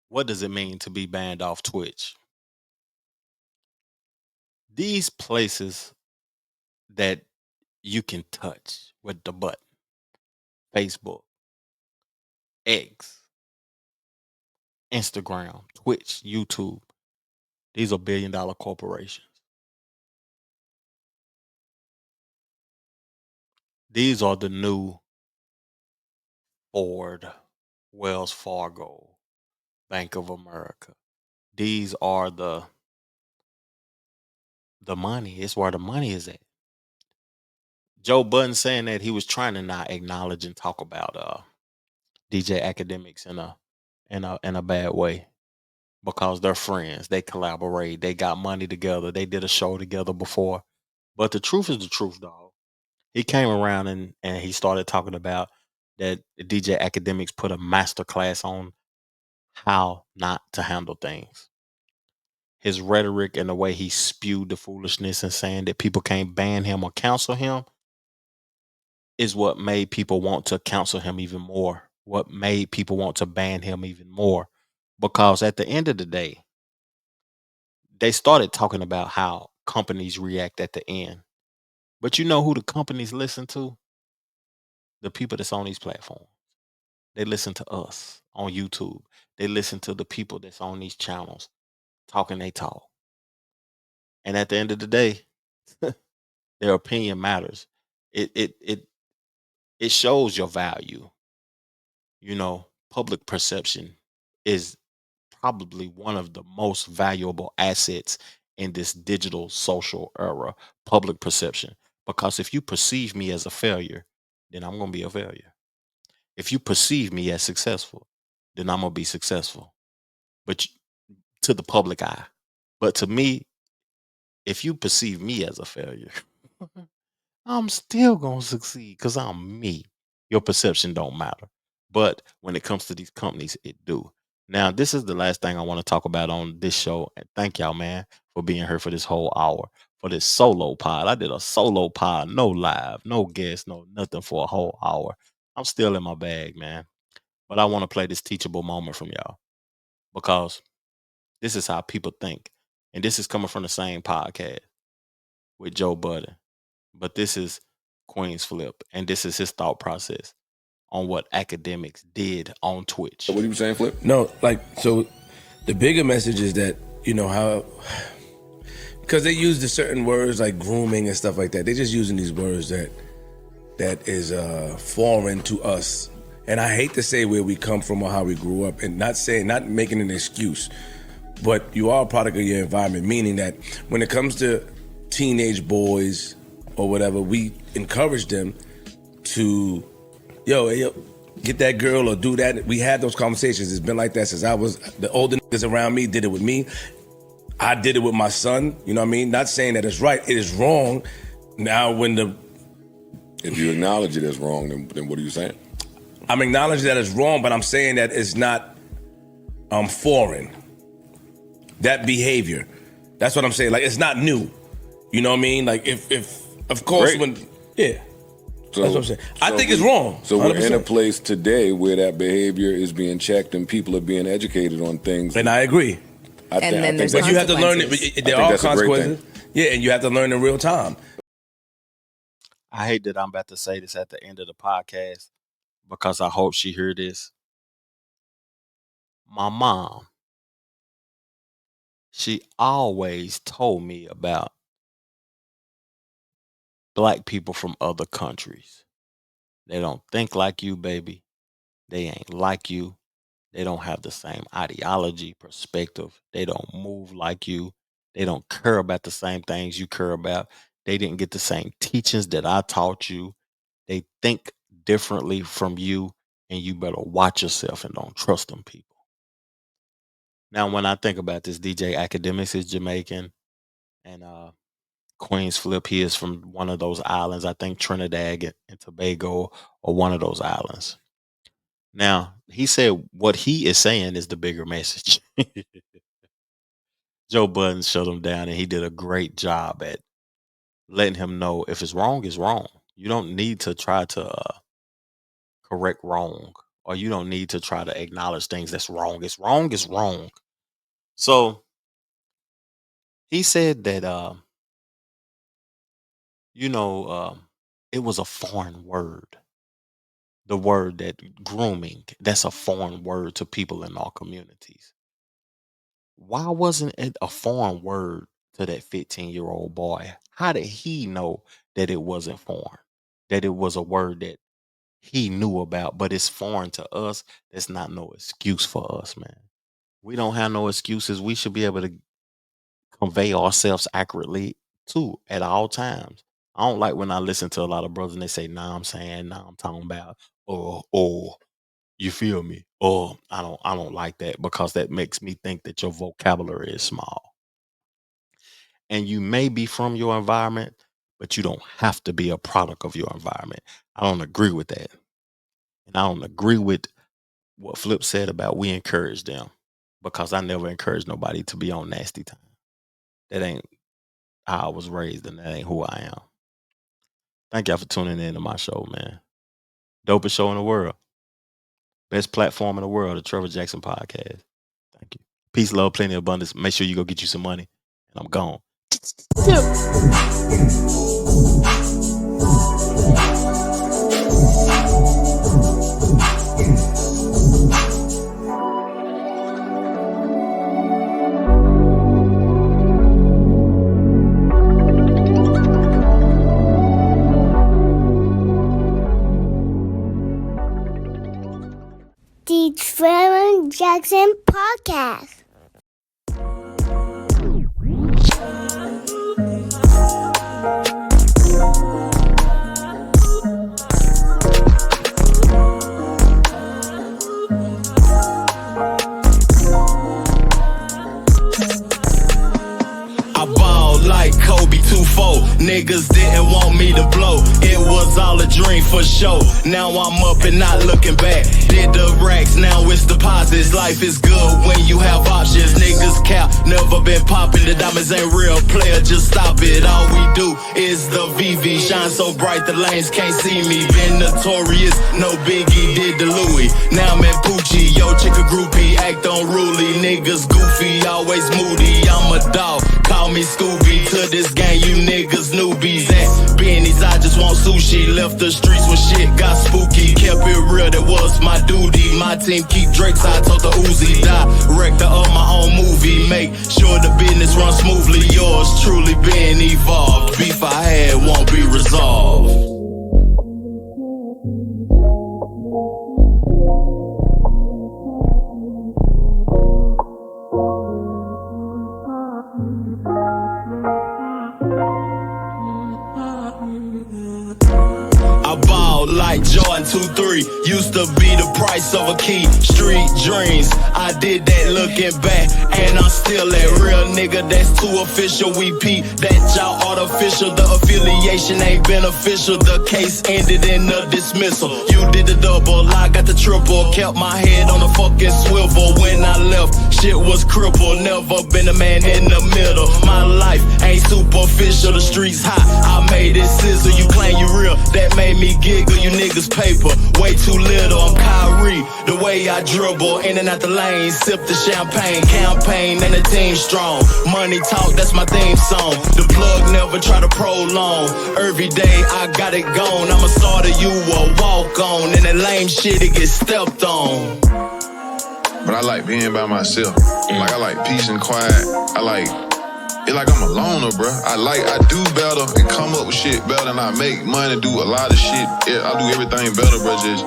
what does it mean to be banned off Twitch? These places that you can touch with the button, Facebook, X, Instagram, Twitch, YouTube, these are billion-dollar corporations. These are the new Ford, Wells Fargo, Bank of America. These are the money. It's where the money is at. Joe Budden saying that he was trying to not acknowledge and talk about DJ Academics in a bad way, because they're friends. They collaborate. They got money together. They did a show together before. But the truth is the truth, dog. He came around and he started talking about that DJ Academics put a master class on how not to handle things. His rhetoric and the way he spewed the foolishness and saying that people can't ban him or counsel him is what made people want to counsel him even more. What made people want to ban him even more. Because at the end of the day, they started talking about how companies react at the end. But you know who the companies listen to? The people that's on these platforms. They listen to us on YouTube. They listen to the people that's on these channels talking they talk. And at the end of the day, their opinion matters. It shows your value. You know, public perception is probably one of the most valuable assets in this digital social era, public perception. Because if you perceive me as a failure, then I'm going to be a failure. If you perceive me as successful, then I'm going to be successful. But to the public eye. But to me, if you perceive me as a failure, I'm still going to succeed because I'm me. Your perception don't matter. But when it comes to these companies, it do. Now, this is the last thing I want to talk about on this show. And thank y'all, man, for being here for this whole hour, for this solo pod. I did a solo pod, no live, no guest, no nothing for a whole hour. I'm still in my bag, man. But I want to play this teachable moment from y'all because this is how people think. And this is coming from the same podcast with Joe Budden. But this is Queen's Flip. And this is his thought process on what academics did on Twitch. What are you saying, Flip? No, like, so the bigger message is that, you know, how, because they use the certain words like grooming and stuff like that. They're just using these words that is foreign to us. And I hate to say where we come from or how we grew up, and not making an excuse, but you are a product of your environment, meaning that when it comes to teenage boys or whatever, we encourage them to, yo, get that girl or do that. We had those conversations. It's been like that since I was, the older niggas around me did it with me. I did it with my son, you know what I mean? Not saying that it's right, it is wrong. Now if you acknowledge it as wrong, then what are you saying? I'm acknowledging that it's wrong, but I'm saying that it's not foreign. That behavior. That's what I'm saying. Like, it's not new. You know what I mean? Like, if of course, Great. that's what I'm saying. I think it's wrong. So we're 100%. in a place today where that behavior is being checked and people are being educated on things. And I agree. But But you have to learn it. There are consequences. Yeah, and you have to learn in real time. I hate that I'm about to say this at the end of the podcast because I hope she hear this. My mom, she always told me about black people from other countries. They don't think like you, baby. They ain't like you. They don't have the same ideology, perspective. They don't move like you. They don't care about the same things you care about. They didn't get the same teachings that I taught you. They think differently from you, and you better watch yourself and don't trust them people. Now, when I think about this, DJ Academics is Jamaican, and Queen's Flip, he is from one of those islands. I think Trinidad and Tobago or one of those islands. Now, he said what he is saying is the bigger message. Joe Budden shut him down, and he did a great job at letting him know if it's wrong, it's wrong. You don't need to try to correct wrong, or you don't need to try to acknowledge things that's wrong. It's wrong, it's wrong. So he said that, it was a foreign word. The word that grooming, that's a foreign word to people in our communities. Why wasn't it a foreign word to that 15-year-old boy? How did he know that it wasn't foreign? That it was a word that he knew about, but it's foreign to us. That's not no excuse for us, man. We don't have no excuses. We should be able to convey ourselves accurately too at all times. I don't like when I listen to a lot of brothers and they say, nah, I'm saying, nah, I'm talking about, or you feel me? Or I don't like that because that makes me think that your vocabulary is small. And you may be from your environment, but you don't have to be a product of your environment. I don't agree with that. And I don't agree with what Flip said about we encourage them, because I never encourage nobody to be on nasty time. That ain't how I was raised, and that ain't who I am. Thank y'all for tuning in to my show, man. Dopest show in the world. Best platform in the world, the Trevor Jackson Podcast. Thank you. Peace, love, plenty of abundance. Make sure you go get you some money. And I'm gone. The Trevor Jackson Podcast. Like Kobe 2-4, niggas didn't want me to blow. It was all a dream for sure. Now I'm up and not looking back. Did the racks, now it's deposits. Life is good when you have options. Niggas cap, never been popping. The diamonds ain't real, player, just stop it. All we do is the VV. Shine so bright the lanes can't see me. Been notorious, no biggie, did the Louis. Now I'm in Poochie, yo chick a groupie. Act unruly, niggas goofy, always moody. I'm a dog, call me Scooby. To this game, you niggas newbies. At Benny's, I just want sushi. Left the streets when shit got spooky. Kept it real, that was my duty. My team keep Drake's, I told the Uzi. Director of my own movie. Make sure the business runs smoothly. Yours truly been evolved. Beef I had won't be resolved. Like Jordan 2-3 used to be the price of a key. Street dreams, I did that looking back, and I'm still that real nigga. That's too official. We peep that y'all artificial. The affiliation ain't beneficial. The case ended in a dismissal. You did the double, I got the triple. Kept my head on the fucking swivel. When I left, shit was crippled. Never been a man in the middle. My life ain't superficial. The streets hot, I made it sizzle. You claim you real, that made me giggle. You niggas paper, way too little. I'm Kyrie, the way I dribble in and out the lane, sip the champagne, campaign and the team strong. Money talk, that's my theme song. The plug never try to prolong. Every day I got it gone. I'm a starter, you a walk on, and that lame shit it gets stepped on. But I like being by myself. Like I like peace and quiet. I like it like I'm a loner, bro. I do better and come up with shit better, and I make money, do a lot of shit. Yeah, I do everything better, bro, just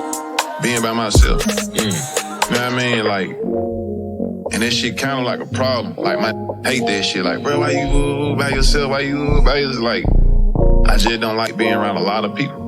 being by myself. You know what I mean? Like, and that shit kind of like a problem. Like, my hate that shit. Like, bro, why you by yourself? Why you by yourself? Like, I just don't like being around a lot of people.